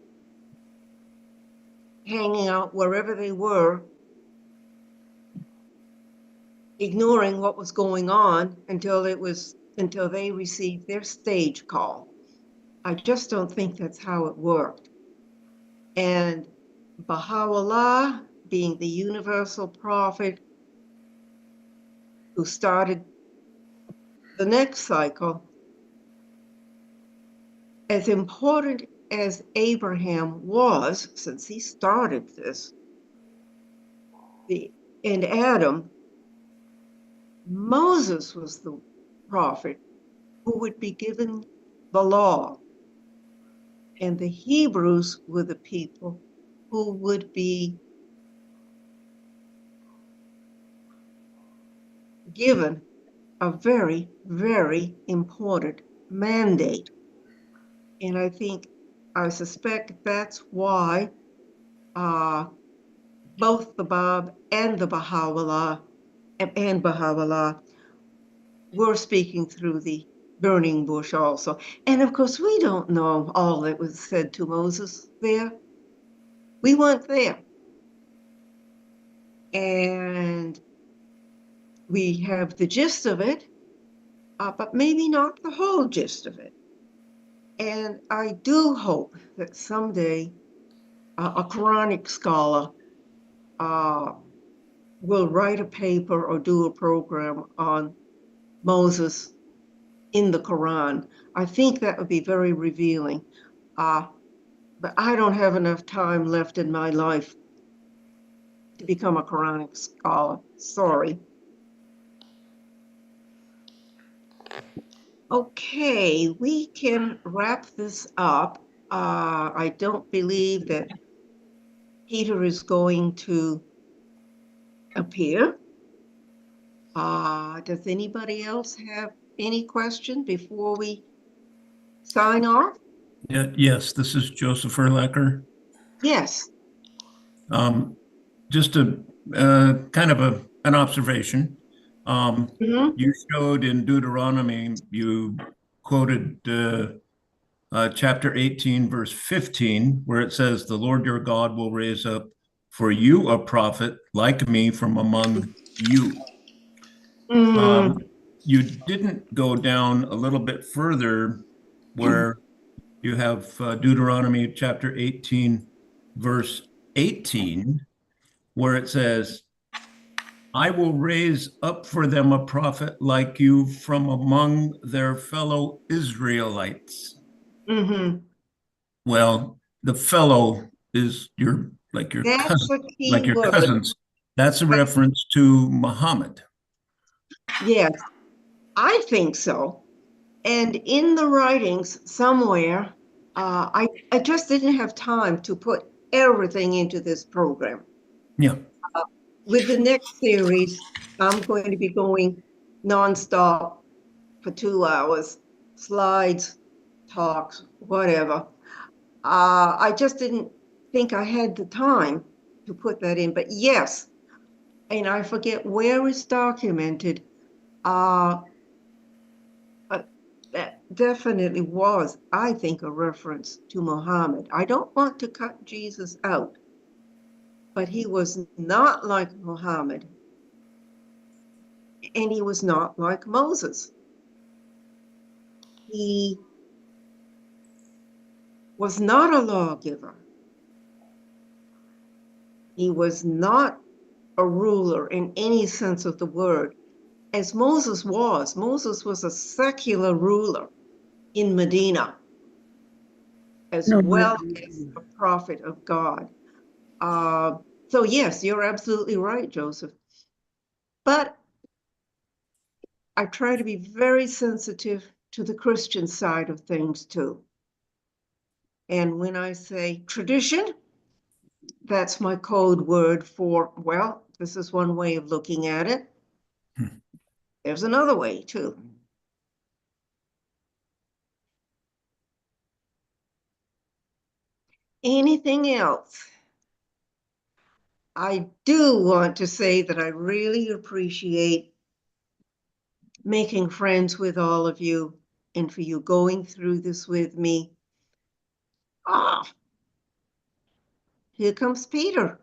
hanging out wherever they were, ignoring what was going on until they received their stage call. I just don't think that's how it worked. And Baha'u'llah, being the universal prophet who started the next cycle, as important as Abraham was, since he started this, and Adam, Moses was the prophet who would be given the law, and the Hebrews were the people who would be given a very, very important mandate. And I suspect that's why both the Bab and the Baha'u'llah and Baha'u'llah were speaking through the burning bush also. And of course, we don't know all that was said to Moses there. We weren't there. And we have the gist of it, but maybe not the whole gist of it. And I do hope that someday a Quranic scholar will write a paper or do a program on Moses in the Quran. I think that would be very revealing. But I don't have enough time left in my life to become a Quranic scholar. Sorry. Okay, we can wrap this up. I don't believe that Peter is going to appear. Does anybody else have any question before we sign off? Yes, this is Joseph Erlacher. Yes. Just a kind of an observation. You showed in Deuteronomy, you quoted chapter 18, verse 15, where it says, "The Lord your God will raise up for you a prophet like me from among you." You didn't go down a little bit further where you have Deuteronomy chapter 18, verse 18, where it says, "I will raise up for them a prophet like you from among their fellow Israelites." Well, the fellow is your That's cousin, a key like your word. cousins. That's a reference to Muhammad. Yes, I think so. And in the writings somewhere, I just didn't have time to put everything into this program. Yeah. With the next series, I'm going to be going nonstop for 2 hours, slides, talks, whatever. I just didn't think I had the time to put that in. But yes, and I forget where it's documented. That definitely was, I think, a reference to Muhammad. I don't want to cut Jesus out, but he was not like Muhammad, and he was not like Moses. He was not a lawgiver. He was not a ruler in any sense of the word, as Moses was. Moses was a secular ruler in Medina, as well as a prophet of God. So yes, you're absolutely right, Joseph. But I try to be very sensitive to the Christian side of things too. And when I say tradition, that's my code word for, well, this is one way of looking at it. There's another way too. Anything else? I do want to say that I really appreciate making friends with all of you and for you going through this with me. Here comes Peter.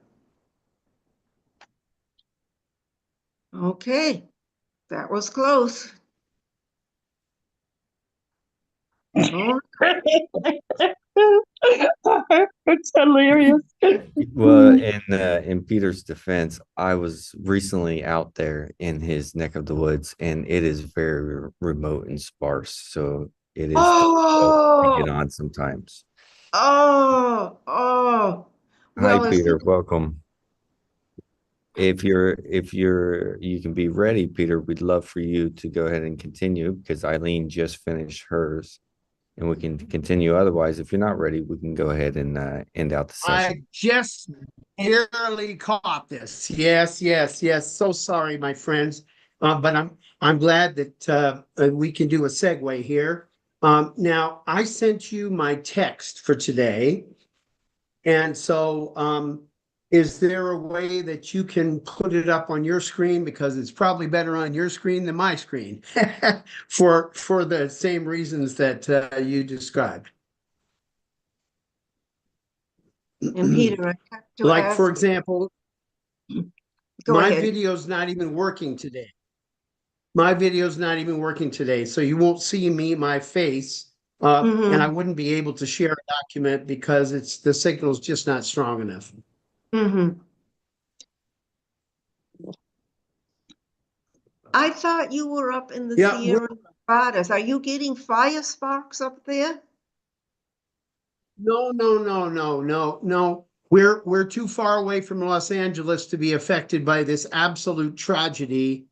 Okay, that was close. Oh. It's hilarious. Well, in Peter's defense, I was recently out there in his neck of the woods, and it is very remote and sparse. So it is difficult to get on sometimes. Well, Hi, Peter. Welcome. If you can be ready, Peter, we'd love for you to go ahead and continue because Eileen just finished hers. And we can continue. Otherwise, if you're not ready, we can go ahead and end out the session. I just barely caught this. Yes. So sorry, my friends. But I'm glad that we can do a segue here. Now, I sent you my text for today. And so is there a way that you can put it up on your screen? Because it's probably better on your screen than my screen for the same reasons that you described. And Peter, I have to Like, ask for you. example, Go my ahead. video's not even working today. My video's not even working today, so you won't see me, my face, and I wouldn't be able to share a document because the signal's just not strong enough. I thought you were up in the Yeah, Sierra Nevadas. Are you getting fire sparks up there? no, no. We're too far away from Los Angeles to be affected by this absolute tragedy.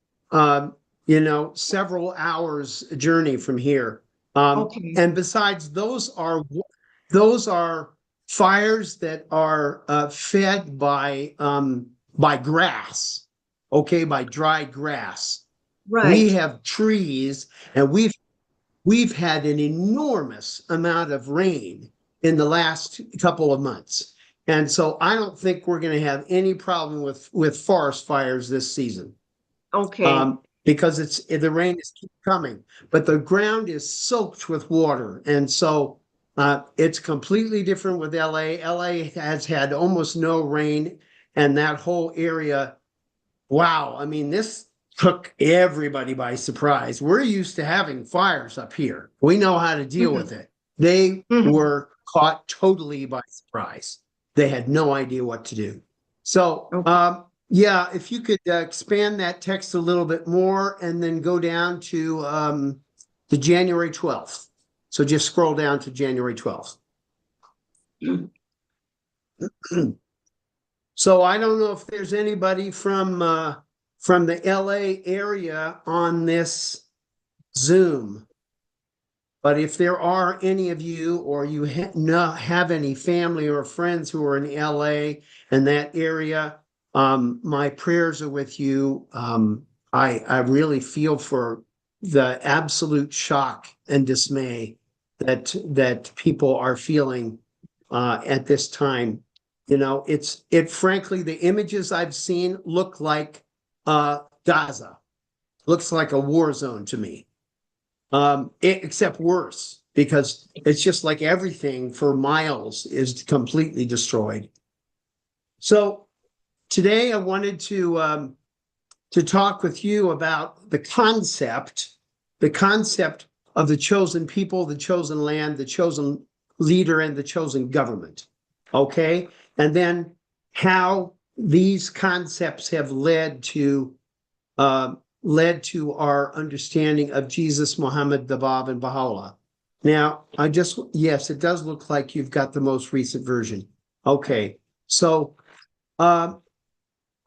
Several hours journey from here. Okay. And besides, those are fires that are fed by grass, okay, by dry grass. We Right. have trees, and we've had an enormous amount of rain in the last couple of months. And so I don't think we're going to have any problem with forest fires this season. Okay. Because the rain is keep coming, but the ground is soaked with water. And so it's completely different with LA. LA has had almost no rain, and that whole area, wow. I mean, this took everybody by surprise. We're used to having fires up here. We know how to deal with it. They were caught totally by surprise. They had no idea what to do. So, yeah, if you could expand that text a little bit more and then go down to the January 12th. So just scroll down to January 12th. So I don't know if there's anybody from the LA area on this Zoom, but if there are any of you, or you have any family or friends who are in LA and that area, my prayers are with you. I really feel for the absolute shock and dismay that people are feeling at this time. Frankly, the images I've seen look like Gaza. Looks like a war zone to me. Except worse, because it's just like everything for miles is completely destroyed. So today I wanted to talk with you about the concept of the chosen people, the chosen land, the chosen leader, and the chosen government. Okay, and then how these concepts have led to our understanding of Jesus, Muhammad, the Bab, and Baha'u'llah. Now, yes, it does look like you've got the most recent version. Okay, so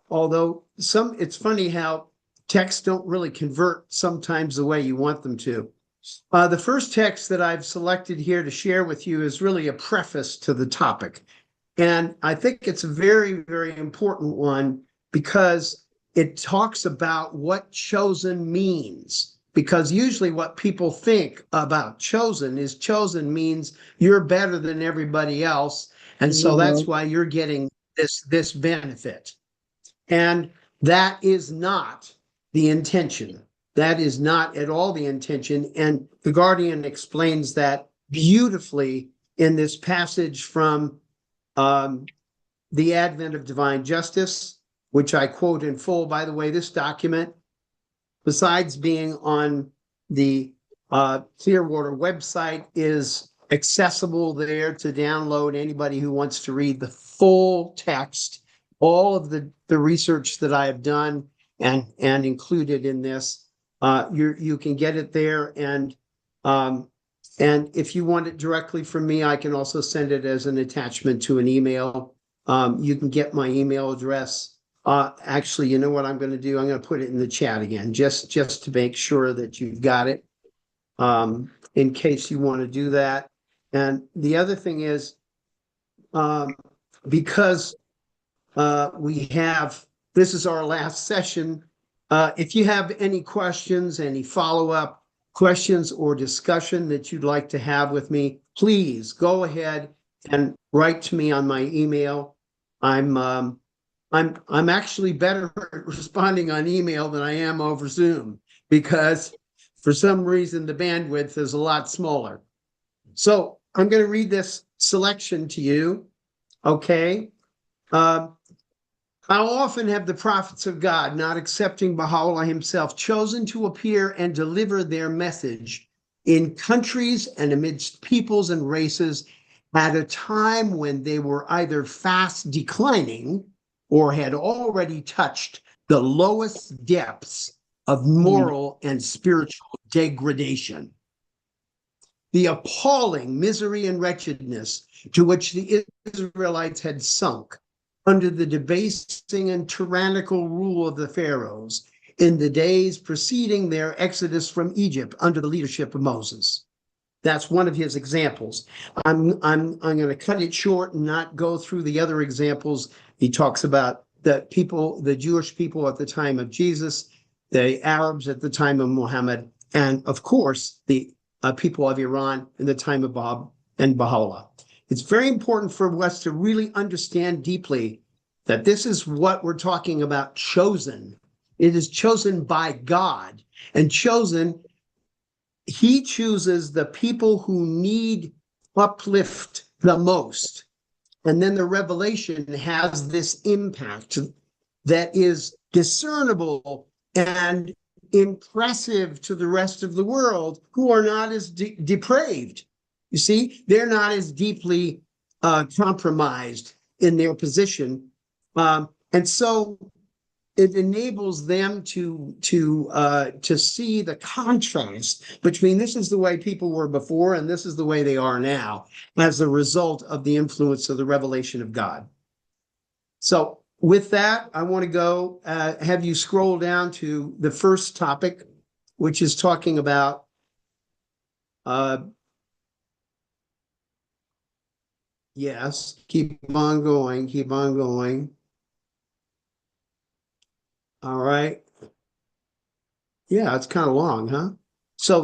although it's funny how texts don't really convert sometimes the way you want them to. The first text that I've selected here to share with you is really a preface to the topic. And I think it's a very, very important one because it talks about what chosen means. Because usually what people think about chosen means you're better than everybody else. And so that's why you're getting this benefit. And that is not the intention. That is not at all the intention. And the Guardian explains that beautifully in this passage from the Advent of Divine Justice, which I quote in full. By the way, this document, besides being on the Clearwater website, is accessible there to download. Anybody who wants to read the full text, all of the research that I have done and included in this, you can get it there. And if you want it directly from me, I can also send it as an attachment to an email. You can get my email address. Actually, you know what I'm going to do? I'm going to put it in the chat again, just to make sure that you've got it, in case you want to do that. And the other thing is, because this is our last session, if you have any questions, any follow-up questions or discussion that you'd like to have with me, please go ahead and write to me on my email. I'm I'm actually better at responding on email than I am over Zoom because for some reason the bandwidth is a lot smaller. So I'm going to read this selection to you. Okay. How often have the prophets of God, not accepting Baha'u'llah himself, chosen to appear and deliver their message in countries and amidst peoples and races at a time when they were either fast declining or had already touched the lowest depths of moral and spiritual degradation? The appalling misery and wretchedness to which the Israelites had sunk under the debasing and tyrannical rule of the pharaohs in the days preceding their exodus from Egypt under the leadership of Moses. That's one of his examples. I'm going to cut it short and not go through the other examples. He talks about the people, the Jewish people at the time of Jesus, the Arabs at the time of Muhammad, and of course, the people of Iran in the time of Bab and Baha'u'llah. It's very important for us to really understand deeply that this is what we're talking about, chosen. It is chosen by God, and chosen, he chooses the people who need uplift the most. And then the revelation has this impact that is discernible and impressive to the rest of the world who are not as depraved. You see, they're not as deeply compromised in their position. And so it enables them to see the contrast between this is the way people were before and this is the way they are now as a result of the influence of the revelation of God. So with that, I want to go have you scroll down to the first topic, which is talking about yes, keep on going, keep on going. All right. Yeah, it's kind of long, huh? So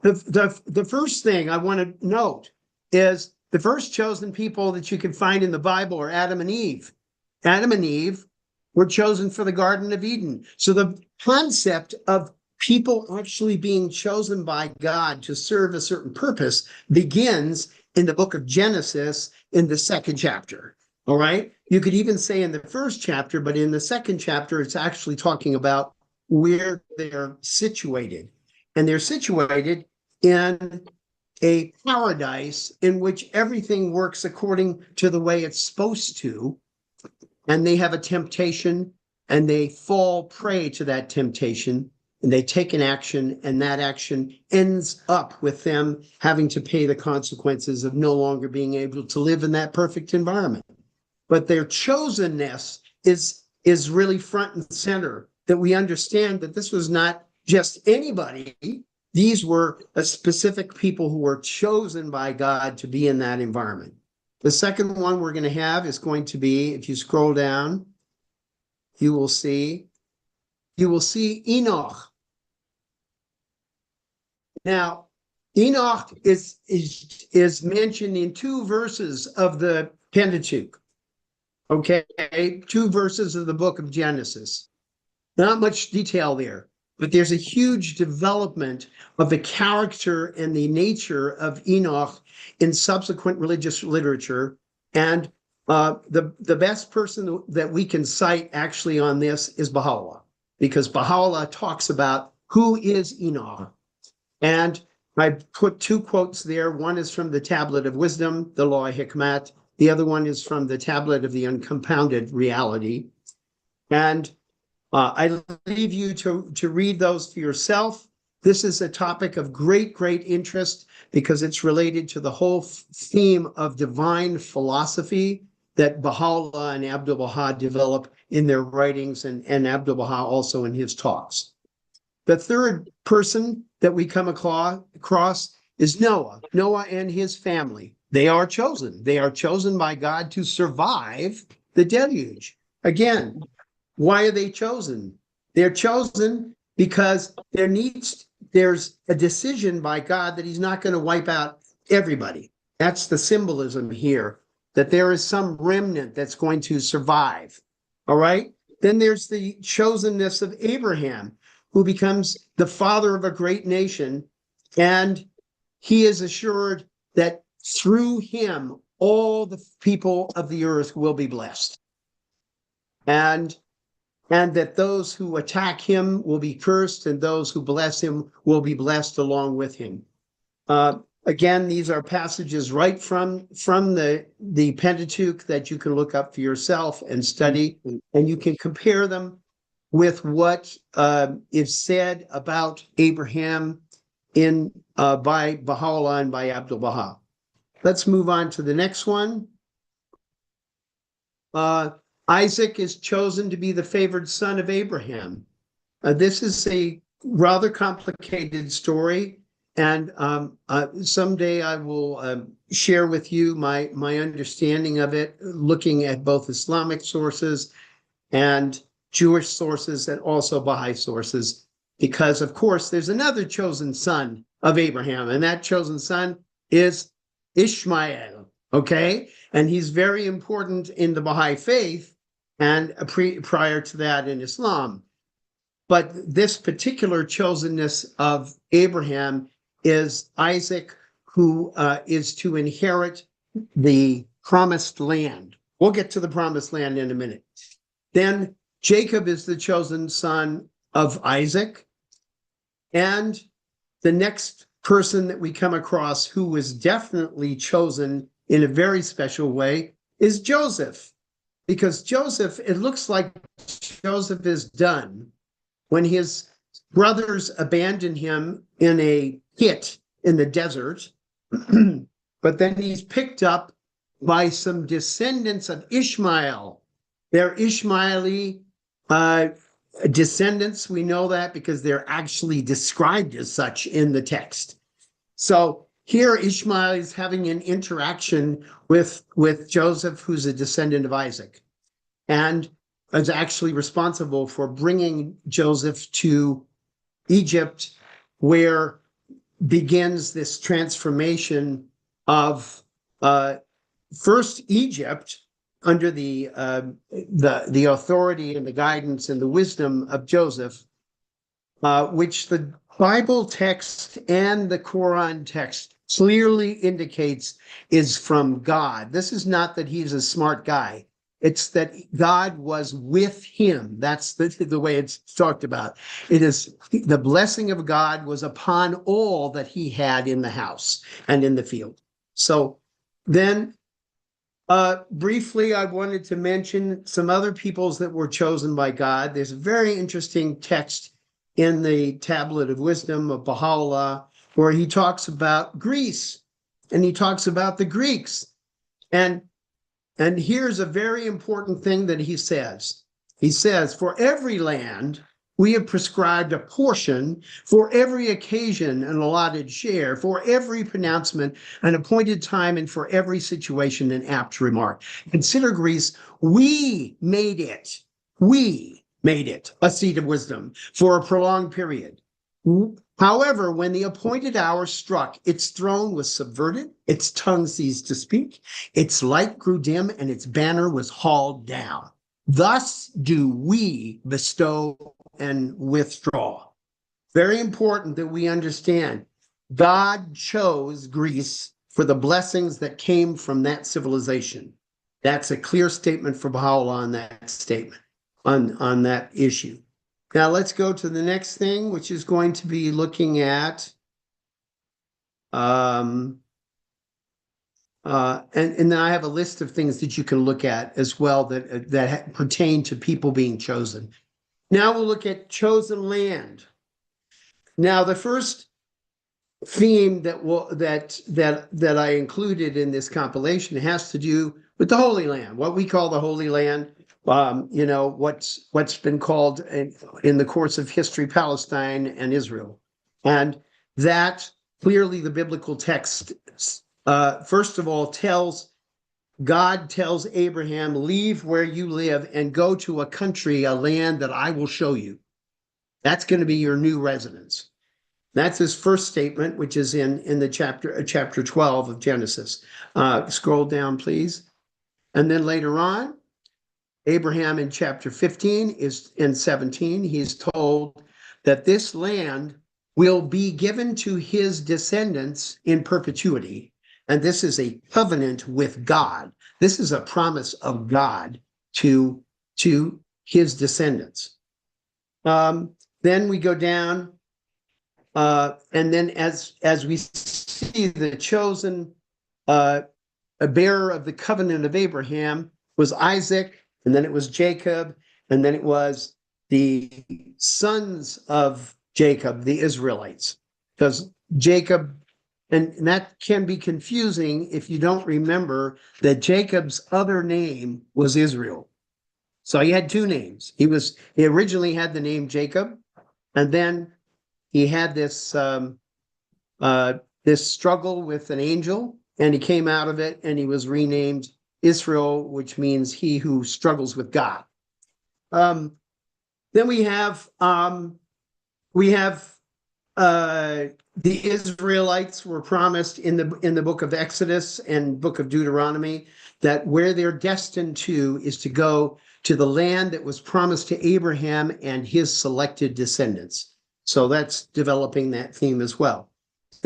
the first thing I want to note is the first chosen people that you can find in the Bible are Adam and Eve. Adam and Eve were chosen for the Garden of Eden. So the concept of people actually being chosen by God to serve a certain purpose begins in the book of Genesis in the second chapter. All right. You could even say in the first chapter, but in the second chapter, it's actually talking about where they're situated. And they're situated in a paradise in which everything works according to the way it's supposed to. And they have a temptation and they fall prey to that temptation and they take an action, and that action ends up with them having to pay the consequences of no longer being able to live in that perfect environment. But their chosenness is really front and center, that we understand that this was not just anybody. These were a specific people who were chosen by God to be in that environment. The second one we're going to have is going to be, if you scroll down, you will see Enoch. Now, Enoch is mentioned in 2 verses of the Pentateuch. Okay, 2 verses of the book of Genesis. Not much detail there, but there's a huge development of the character and the nature of Enoch in subsequent religious literature. And the best person that we can cite actually on this is Baha'u'llah, because Baha'u'llah talks about who is Enoch. And I put 2 quotes there. One is from the Tablet of Wisdom, the Law Hikmat. The other one is from the Tablet of the Uncompounded Reality. And I leave you to read those for yourself. This is a topic of great, great interest because it's related to the whole theme of divine philosophy that Baha'u'llah and Abdu'l-Baha develop in their writings, and Abdu'l-Baha also in his talks. The third person that we come across is Noah. Noah and his family. They are chosen. They are chosen by God to survive the deluge. Again, why are they chosen? They're chosen because there's a decision by God that he's not going to wipe out everybody. That's the symbolism here, that there is some remnant that's going to survive. All right. Then there's the chosenness of Abraham, who becomes the father of a great nation. And he is assured that through him, all the people of the earth will be blessed. And that those who attack him will be cursed, and those who bless him will be blessed along with him. Again, these are passages right from the Pentateuch that you can look up for yourself and study, and you can compare them with what is said about Abraham by Baha'u'llah and by Abdu'l-Baha. Let's move on to the next one. Isaac is chosen to be the favored son of Abraham. This is a rather complicated story, and someday I will share with you my understanding of it, looking at both Islamic sources and Jewish sources and also Baha'i sources, because of course there's another chosen son of Abraham, and that chosen son is Ishmael, okay? And he's very important in the Baha'i faith and prior to that in Islam. But this particular chosenness of Abraham is Isaac, who is to inherit the promised land. We'll get to the promised land in a minute. Then Jacob is the chosen son of Isaac. And the next person that we come across who was definitely chosen in a very special way is Joseph. Because Joseph, it looks like Joseph is done when his brothers abandon him in a pit in the desert. But then he's picked up by some descendants of Ishmael. They're Ishmaeli descendants. We know that because they're actually described as such in the text. So here Ishmael is having an interaction with Joseph, who's a descendant of Isaac, and is actually responsible for bringing Joseph to Egypt, where begins this transformation of first Egypt under the authority and the guidance and the wisdom of Joseph, which the Bible text and the Quran text clearly indicates is from God. This is not that he's a smart guy. It's that God was with him. That's the way it's talked about. It is the blessing of God was upon all that he had in the house and in the field. So then briefly, I wanted to mention some other peoples that were chosen by God. There's a very interesting text in the Tablet of Wisdom of Baha'u'llah, where he talks about Greece and he talks about the Greeks. And here's a very important thing that he says. He says, for every land, we have prescribed a portion, for every occasion, an allotted share, for every pronouncement, an appointed time, and for every situation, an apt remark. Consider Greece, we made it. We made it a seat of wisdom for a prolonged period. However, when the appointed hour struck, its throne was subverted, its tongue ceased to speak, its light grew dim, and its banner was hauled down. Thus do we bestow and withdraw. Very important that we understand God chose Greece for the blessings that came from that civilization. That's a clear statement for Baha'u'llah on that statement, on that issue. Now let's go to the next thing, which is going to be looking at and then I have a list of things that you can look at as well that pertain to people being chosen. Now we'll look at chosen land. Now the first theme that I included in this compilation has to do with the Holy Land, what we call the Holy Land. What's been called in the course of history Palestine and Israel, and that clearly the biblical text first of all God tells Abraham, leave where you live and go to a country, a land that I will show you. That's going to be your new residence. That's his first statement, which is in the chapter 12 of Genesis. Scroll down, please. And then later on, Abraham in chapter 15 is in 17, he's told that this land will be given to his descendants in perpetuity. And this is a covenant with God. This is a promise of God to his descendants. Then we go down, and then as we see the chosen a bearer of the covenant of Abraham was Isaac, and then it was Jacob, and then it was the sons of Jacob, the Israelites. Because Jacob, and that can be confusing if you don't remember that Jacob's other name was Israel. So he had two names. He originally had the name Jacob, and then he had this this struggle with an angel, and he came out of it, and he was renamed Israel, which means he who struggles with God. Then we have the Israelites were promised in the book of Exodus and book of Deuteronomy that where they're destined to is to go to the land that was promised to Abraham and his selected descendants. So that's developing that theme as well.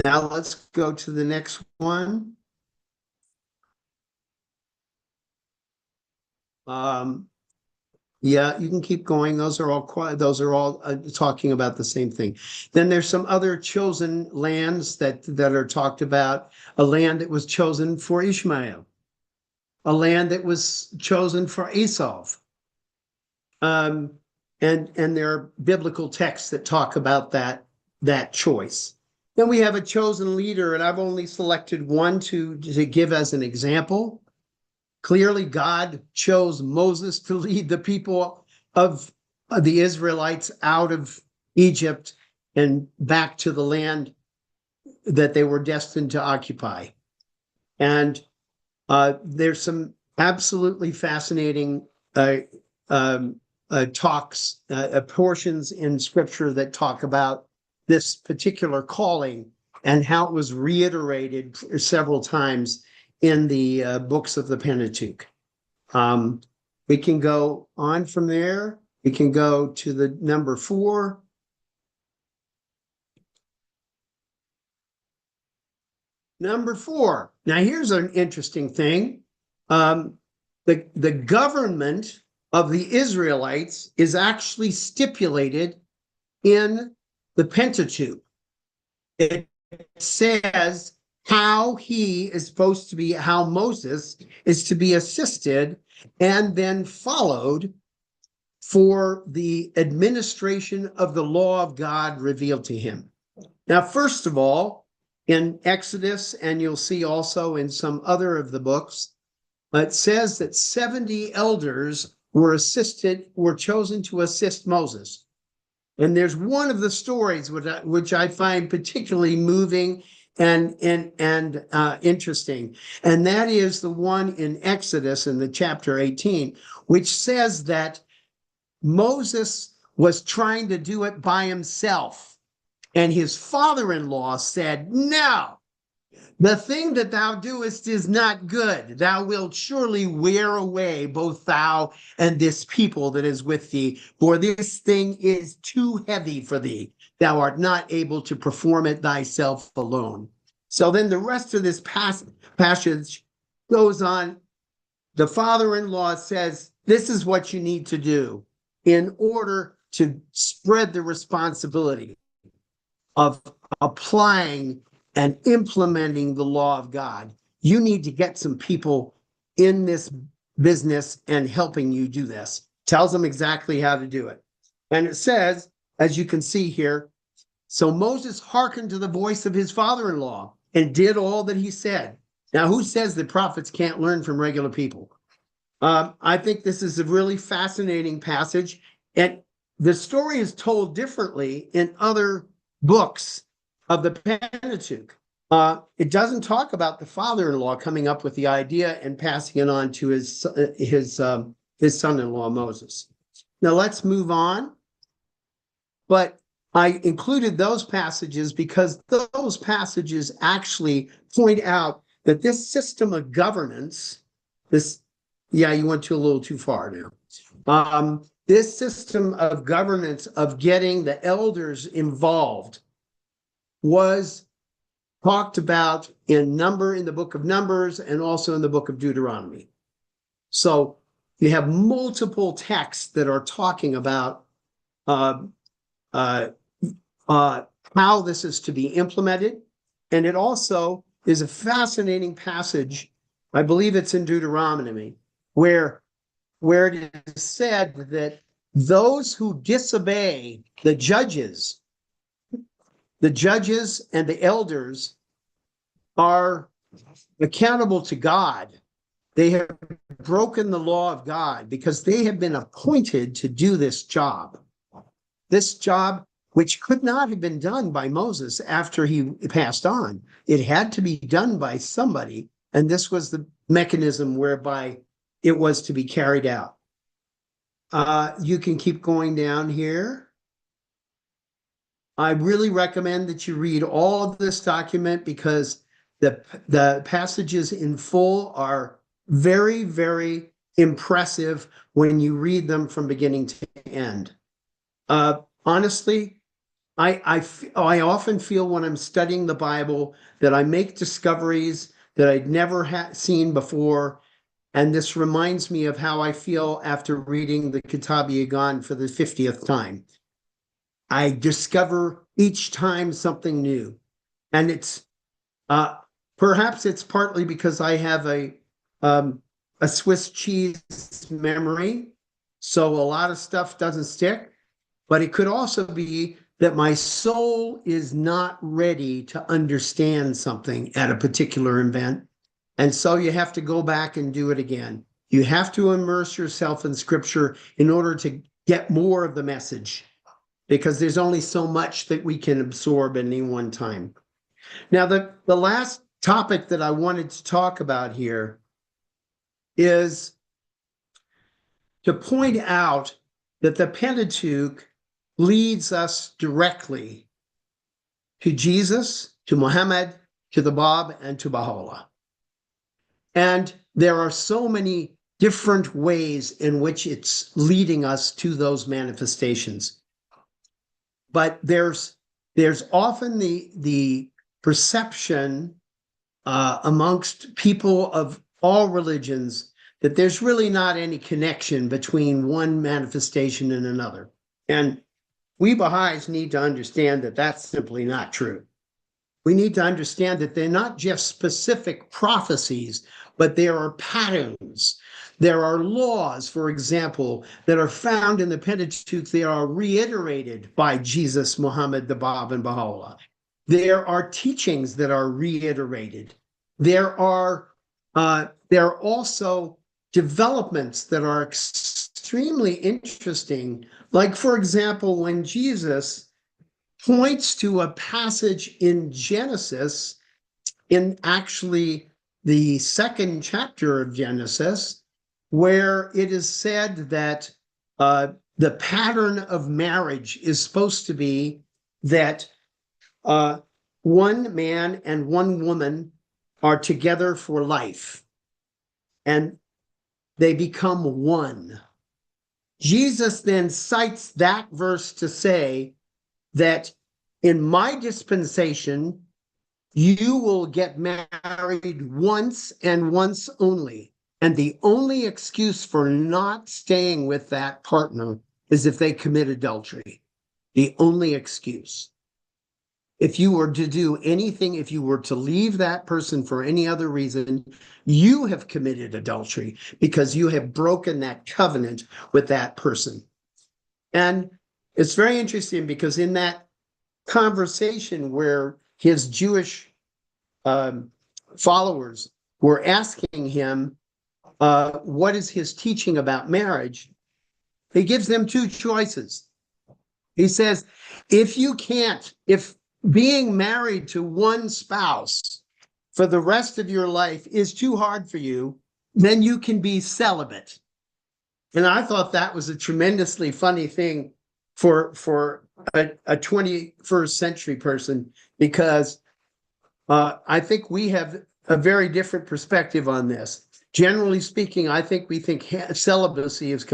Now let's go to the next one. Yeah, you can keep going. Those are all talking about the same thing. Then there's some other chosen lands that are talked about. A land that was chosen for Ishmael, a land that was chosen for Esau. And there are biblical texts that talk about that choice. Then we have a chosen leader, and I've only selected one to give as an example. Clearly, God chose Moses to lead the people of the Israelites out of Egypt and back to the land that they were destined to occupy. And there's some absolutely fascinating talks, portions in Scripture that talk about this particular calling and how it was reiterated several times in the books of the Pentateuch. We can go on from there. We can go to the number 4. Number 4. Now here's an interesting thing. The government of the Israelites is actually stipulated in the Pentateuch. It says how Moses is to be assisted and then followed for the administration of the law of God revealed to him. Now, first of all, in Exodus, and you'll see also in some other of the books, it says that 70 elders were chosen to assist Moses. And there's one of the stories which I find particularly moving and interesting. And that is the one in Exodus in the chapter 18, which says that Moses was trying to do it by himself. And his father-in-law said, "No, the thing that thou doest is not good. Thou wilt surely wear away both thou and this people that is with thee, for this thing is too heavy for thee. Thou art not able to perform it thyself alone." So then the rest of this passage goes on. The father-in-law says, this is what you need to do in order to spread the responsibility of applying and implementing the law of God. You need to get some people in this business and helping you do this. Tells them exactly how to do it. And it says, as you can see here, so Moses hearkened to the voice of his father-in-law and did all that he said. Now, who says that prophets can't learn from regular people? I think this is a really fascinating passage. And the story is told differently in other books of the Pentateuch. It doesn't talk about the father-in-law coming up with the idea and passing it on to his son-in-law Moses. Now let's move on. But I included those passages because those passages actually point out that this system of governance, you went a little too far now. This system of governance of getting the elders involved was talked about in the book of Numbers and also in the book of Deuteronomy. So you have multiple texts that are talking about how this is to be implemented. And it also is a fascinating passage, I believe it's in Deuteronomy, where it is said that those who disobey the judges and the elders are accountable to God. They have broken the law of God because they have been appointed to do this job. This job, which could not have been done by Moses after he passed on. It had to be done by somebody, and this was the mechanism whereby it was to be carried out. You can keep going down here. I really recommend that you read all of this document because the passages in full are very, very impressive when you read them from beginning to end. Honestly, I often feel when I'm studying the Bible that I make discoveries that I'd never seen before. And this reminds me of how I feel after reading the Kitab Yagan for the 50th time. I discover each time something new. And it's perhaps it's partly because I have a Swiss cheese memory, so a lot of stuff doesn't stick. But it could also be that my soul is not ready to understand something at a particular event. And so you have to go back and do it again. You have to immerse yourself in scripture in order to get more of the message, because there's only so much that we can absorb at any one time. Now, the last topic that I wanted to talk about here is to point out that the Pentateuch leads us directly to Jesus, to Muhammad, to the Bab, and to Baha'u'llah. And there are so many different ways in which it's leading us to those manifestations. But there's often the perception amongst people of all religions that there's really not any connection between one manifestation and another. And we Baha'is need to understand that that's simply not true. We need to understand that they're not just specific prophecies, but there are patterns. There are laws, for example, that are found in the Pentateuch. They are reiterated by Jesus, Muhammad, the Bab, and Baha'u'llah. There are teachings that are reiterated. There are also developments that are extremely interesting. Like, for example, when Jesus points to a passage in Genesis, in actually the second chapter of Genesis, where it is said that the pattern of marriage is supposed to be that one man and one woman are together for life, and they become one. Jesus then cites that verse to say that in my dispensation, you will get married once and once only. And the only excuse for not staying with that partner is if they commit adultery. The only excuse. If you were to do anything, if you were to leave that person for any other reason, you have committed adultery because you have broken that covenant with that person. And it's very interesting because in that conversation where his Jewish followers were asking him, what is his teaching about marriage? He gives them two choices. He says, if being married to one spouse for the rest of your life is too hard for you, then you can be celibate. And I thought that was a tremendously funny thing for a 21st century person, because I think we have a very different perspective on this. Generally speaking, I think we think celibacy is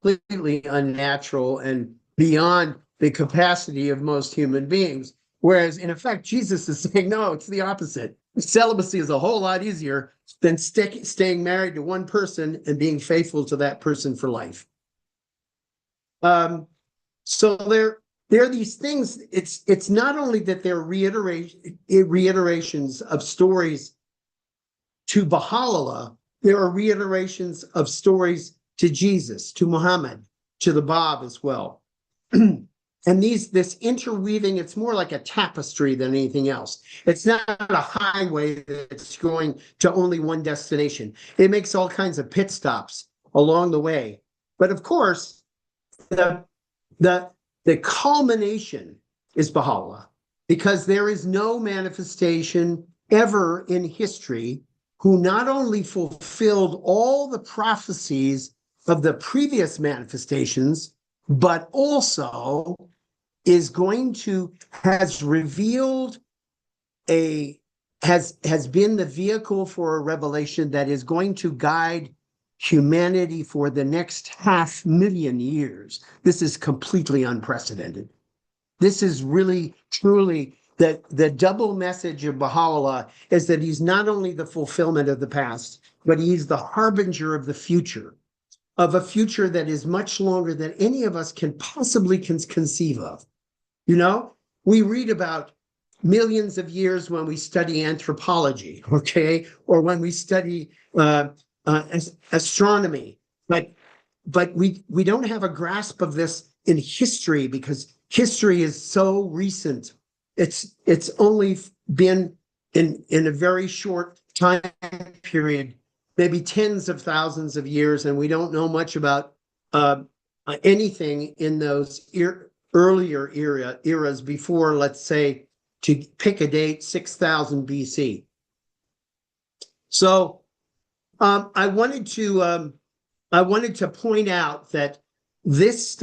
completely unnatural and beyond the capacity of most human beings. Whereas in effect, Jesus is saying, no, it's the opposite. Celibacy is a whole lot easier than staying married to one person and being faithful to that person for life. So there are these things. It's not only that they're reiterations of stories to Baha'u'llah, there are reiterations of stories to Jesus, to Muhammad, to the Bab as well. And this interweaving, it's more like a tapestry than anything else. It's not a highway that's going to only one destination. It makes all kinds of pit stops along the way. But of course, the culmination is Baha'u'llah, because there is no manifestation ever in history who not only fulfilled all the prophecies of the previous manifestations, but also has been the vehicle for a revelation that is going to guide humanity for the next 500,000 years. This is completely unprecedented. This is really, truly, the double message of Baha'u'llah is that he's not only the fulfillment of the past, but he's the harbinger of the future, of a future that is much longer than any of us can possibly conceive of. You know, we read about millions of years when we study anthropology, okay, or when we study astronomy, but we don't have a grasp of this in history because history is so recent. It's only been in a very short time period, maybe tens of thousands of years, and we don't know much about anything in those earlier eras before, let's say, to pick a date, 6000 BC. So I wanted to point out that this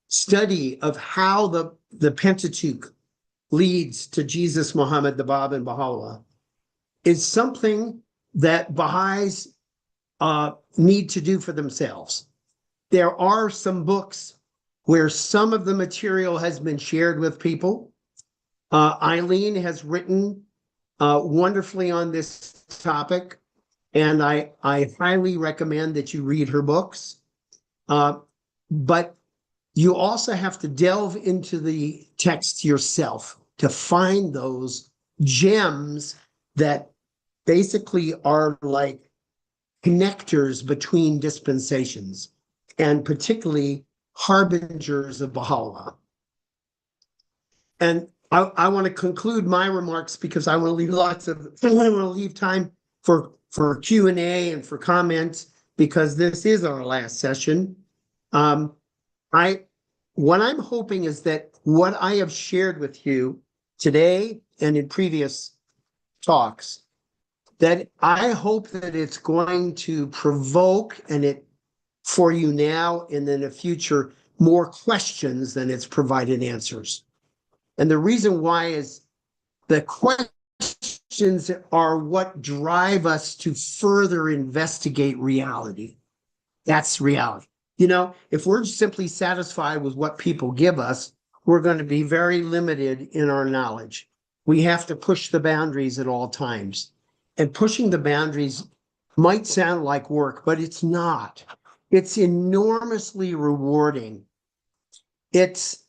study of how the Pentateuch leads to Jesus, Muhammad, the Bab, and Baha'u'llah is something that Baha'is need to do for themselves. There are some books where some of the material has been shared with people. Eileen has written wonderfully on this topic, and I highly recommend that you read her books. But you also have to delve into the text yourself to find those gems that basically are like connectors between dispensations, and particularly harbingers of Baha'u'llah. And I want to conclude my remarks because I want to leave time for Q&A and for comments, because this is our last session. What I'm hoping is that what I have shared with you today and in previous talks, that I hope that it's going to provoke for you now and in the future more questions than it's provided answers. And the reason why is the questions are what drive us to further investigate reality. That's reality. You know, if we're simply satisfied with what people give us, we're going to be very limited in our knowledge. We have to push the boundaries at all times. And pushing the boundaries might sound like work, but it's not. It's enormously rewarding. It's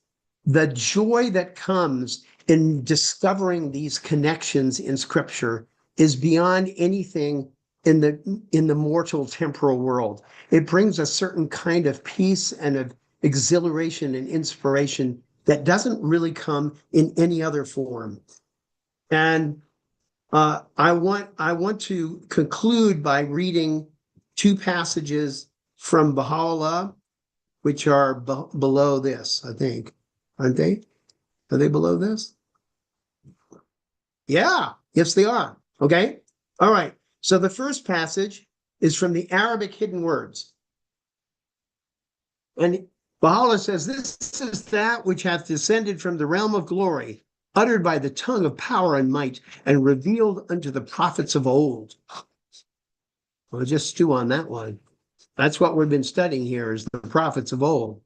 the joy that comes in discovering these connections in Scripture is beyond anything in the mortal temporal world. It brings a certain kind of peace and of exhilaration and inspiration that doesn't really come in any other form. And I want to conclude by reading two passages from Baha'u'llah, which are below this, I think. Aren't they? Are they below this? Yeah, yes, they are. Okay. All right. So the first passage is from the Arabic Hidden Words. And Baha'u'llah says, "This is that which hath descended from the realm of glory, uttered by the tongue of power and might, and revealed unto the prophets of old." Well, just stew on that one. That's what we've been studying here, is the prophets of old.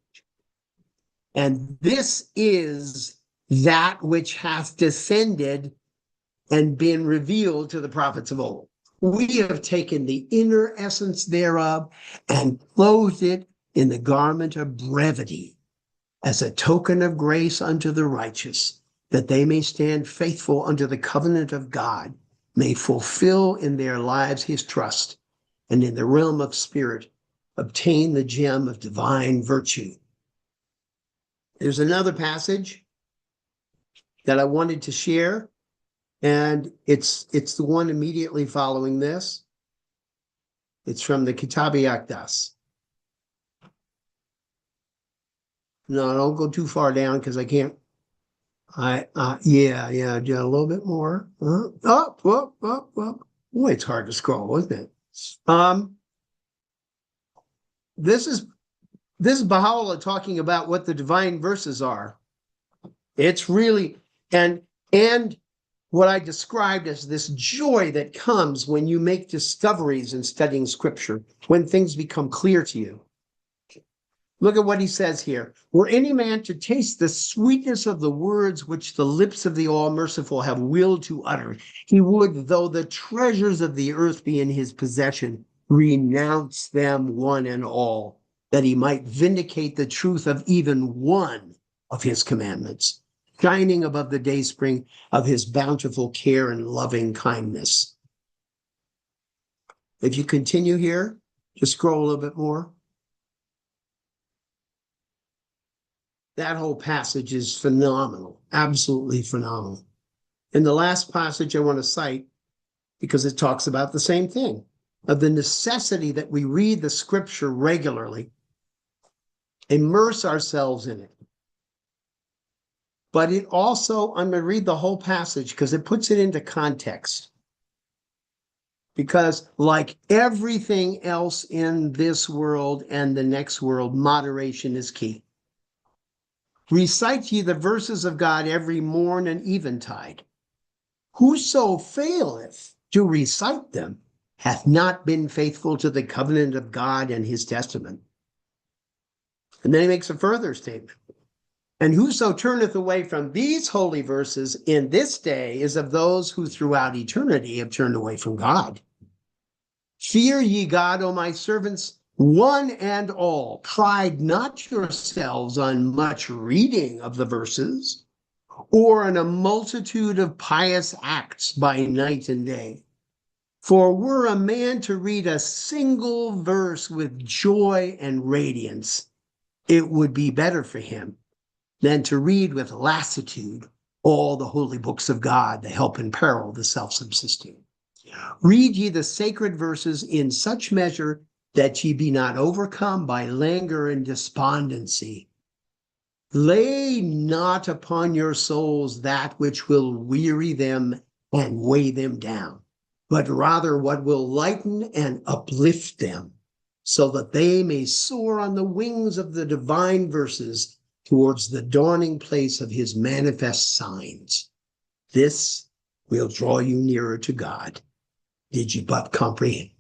And this is that which hath descended and been revealed to the prophets of old. We have taken the inner essence thereof and clothed it in the garment of brevity as a token of grace unto the righteous, that they may stand faithful unto the covenant of God, may fulfill in their lives his trust, and in the realm of spirit obtain the gem of divine virtue. There's another passage that I wanted to share, and it's the one immediately following this. It's from the Kitabi Akdas. No, don't go too far down because I can't. Yeah, a little bit more. Up. Boy, it's hard to scroll, isn't it? This is Baha'u'llah talking about what the divine verses are. It's really, and what I described as this joy that comes when you make discoveries in studying scripture, when things become clear to you. Look at what he says here. Were any man to taste the sweetness of the words which the lips of the all-merciful have willed to utter, he would, though the treasures of the earth be in his possession, renounce them one and all, that he might vindicate the truth of even one of his commandments, shining above the dayspring of his bountiful care and loving kindness. If you continue here, just scroll a little bit more. That whole passage is phenomenal, absolutely phenomenal. And the last passage I want to cite, because it talks about the same thing, of the necessity that we read the scripture regularly, immerse ourselves in it. But it also, I'm going to read the whole passage because it puts it into context. Because like everything else in this world and the next world, moderation is key. Recite ye the verses of God every morn and eventide. Whoso faileth to recite them hath not been faithful to the covenant of God and his testament. And then he makes a further statement. And whoso turneth away from these holy verses in this day is of those who throughout eternity have turned away from God. Fear ye God, O my servants, one and all. Pride not yourselves on much reading of the verses, or in a multitude of pious acts by night and day. For were a man to read a single verse with joy and radiance, it would be better for him than to read with lassitude all the holy books of God, the help and peril, the self-subsisting. Read ye the sacred verses in such measure that ye be not overcome by languor and despondency. Lay not upon your souls that which will weary them and weigh them down, but rather what will lighten and uplift them, so that they may soar on the wings of the divine verses towards the dawning place of his manifest signs. This will draw you nearer to God, did you but comprehend.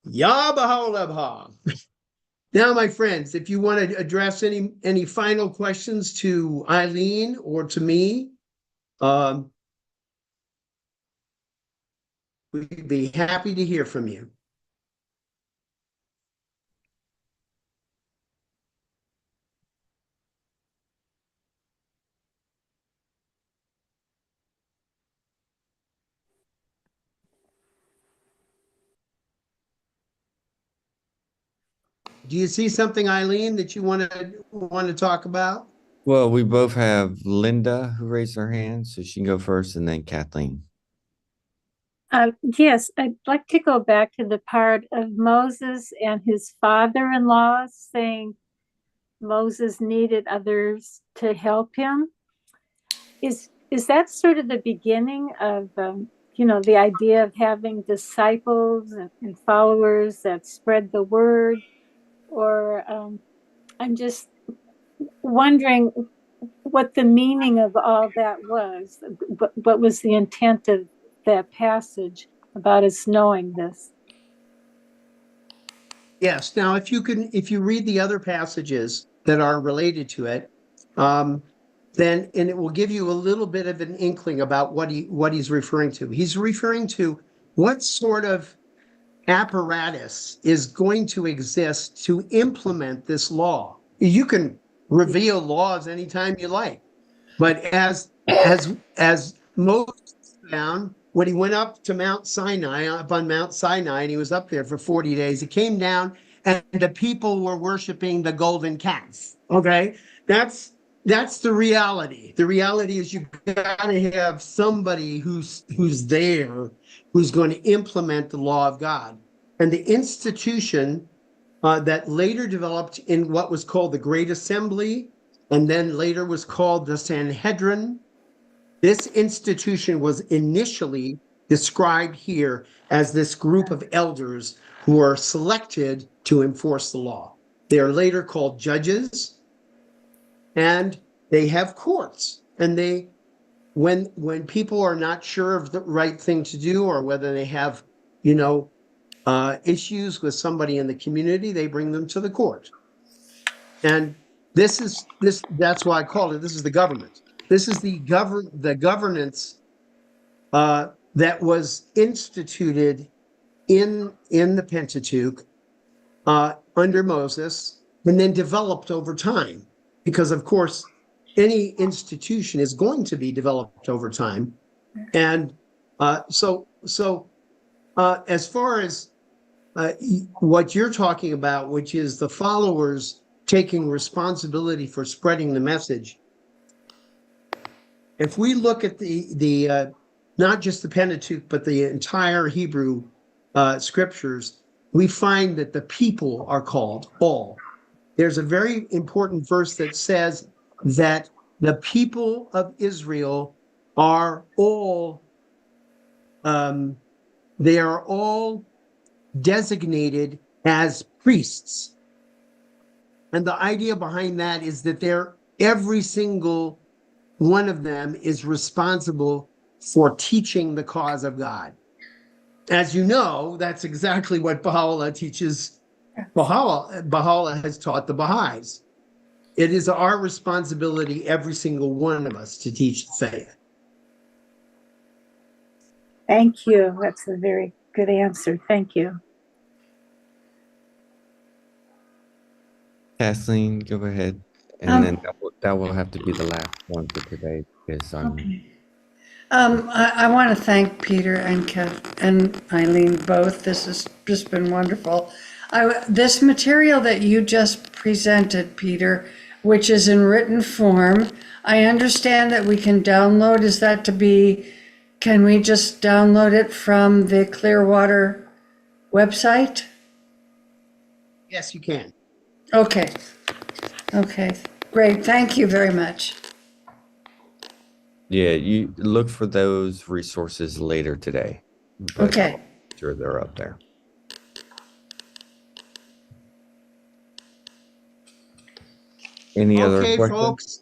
Ya Baha'u'llah. Now, my friends, if you want to address any final questions to Eileen or to me, we'd be happy to hear from you. Do you see something, Eileen, that you want to talk about? Well, we both have Linda who raised her hand, so she can go first, and then Kathleen. Yes, I'd like to go back to the part of Moses and his father-in-law saying Moses needed others to help him. Is that sort of the beginning of the idea of having disciples and followers that spread the word? Or I'm just wondering what the meaning of all that was. What was the intent of that passage about us knowing this? Yes. Now, if you read the other passages that are related to it, then and it will give you a little bit of an inkling about what he's referring to. He's referring to what sort of apparatus is going to exist to implement this law. You can reveal laws anytime you like, but as Moses found when he went up to Mount Sinai, up on Mount Sinai, and he was up there for 40 days, he came down and the people were worshiping the golden calf. Okay, that's the reality. The reality is you got to have somebody who's there, who's going to implement the law of God. And the institution that later developed in what was called the Great Assembly, and then later was called the Sanhedrin. This institution was initially described here as this group of elders who are selected to enforce the law. They are later called judges, and they have courts. And they, when people are not sure of the right thing to do, or whether they have, issues with somebody in the community, they bring them to the court. And that's why I called it, this is the government. This is the governance that was instituted in the Pentateuch under Moses, and then developed over time. Because of course, any institution is going to be developed over time. And so as far as what you're talking about, which is the followers taking responsibility for spreading the message, if we look at the not just the Pentateuch, but the entire Hebrew scriptures, we find that the people are called all. There's a very important verse that says that the people of Israel are all, they are all designated as priests. And the idea behind that is that every single one of them is responsible for teaching the cause of God. As you know, that's exactly what Baha'u'llah teaches. Baha'u'llah has taught the Baha'is. It is our responsibility, every single one of us, to teach the faith. Thank you. That's a very good answer. Thank you. Kathleen, go ahead. And then that will have to be the last one for today, because Okay. I want to thank Peter and Kath and Eileen both. This has just been wonderful. This material that you just presented, Peter, which is in written form, I understand that we can download. Is that to be, can we just download it from the Clearwater website? Yes, you can. Okay. Okay, great. Thank you very much. yeah, you look for those resources later today. But Okay. I'm sure they're up there. Any other Okay, questions? folks.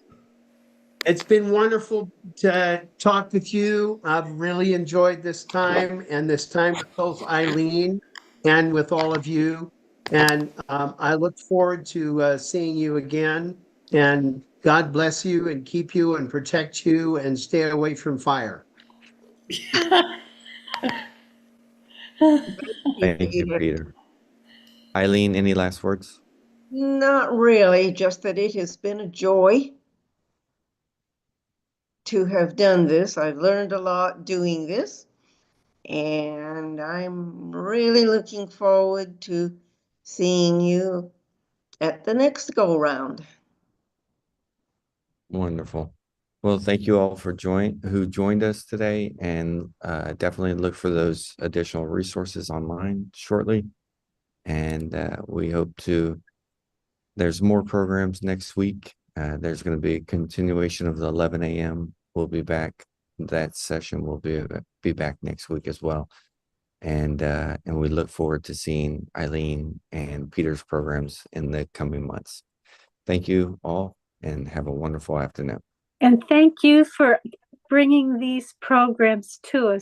It's been wonderful to talk with you. I've really enjoyed this time, and this time with both Eileen and with all of you. And I look forward to seeing you again. And God bless you and keep you and protect you and stay away from fire. Thank you, Peter. Eileen, any last words? Not really, just that it has been a joy to have done this. I've learned a lot doing this, and I'm really looking forward to seeing you at the next go round. Wonderful. Well, thank you all for who joined us today, and definitely look for those additional resources online shortly. And we hope there's more programs next week. There's going to be a continuation of the 11 a.m. We'll be back. That session will be back next week as well. And we look forward to seeing Eileen and Peter's programs in the coming months. Thank you all. and have a wonderful afternoon. And thank you for bringing these programs to us.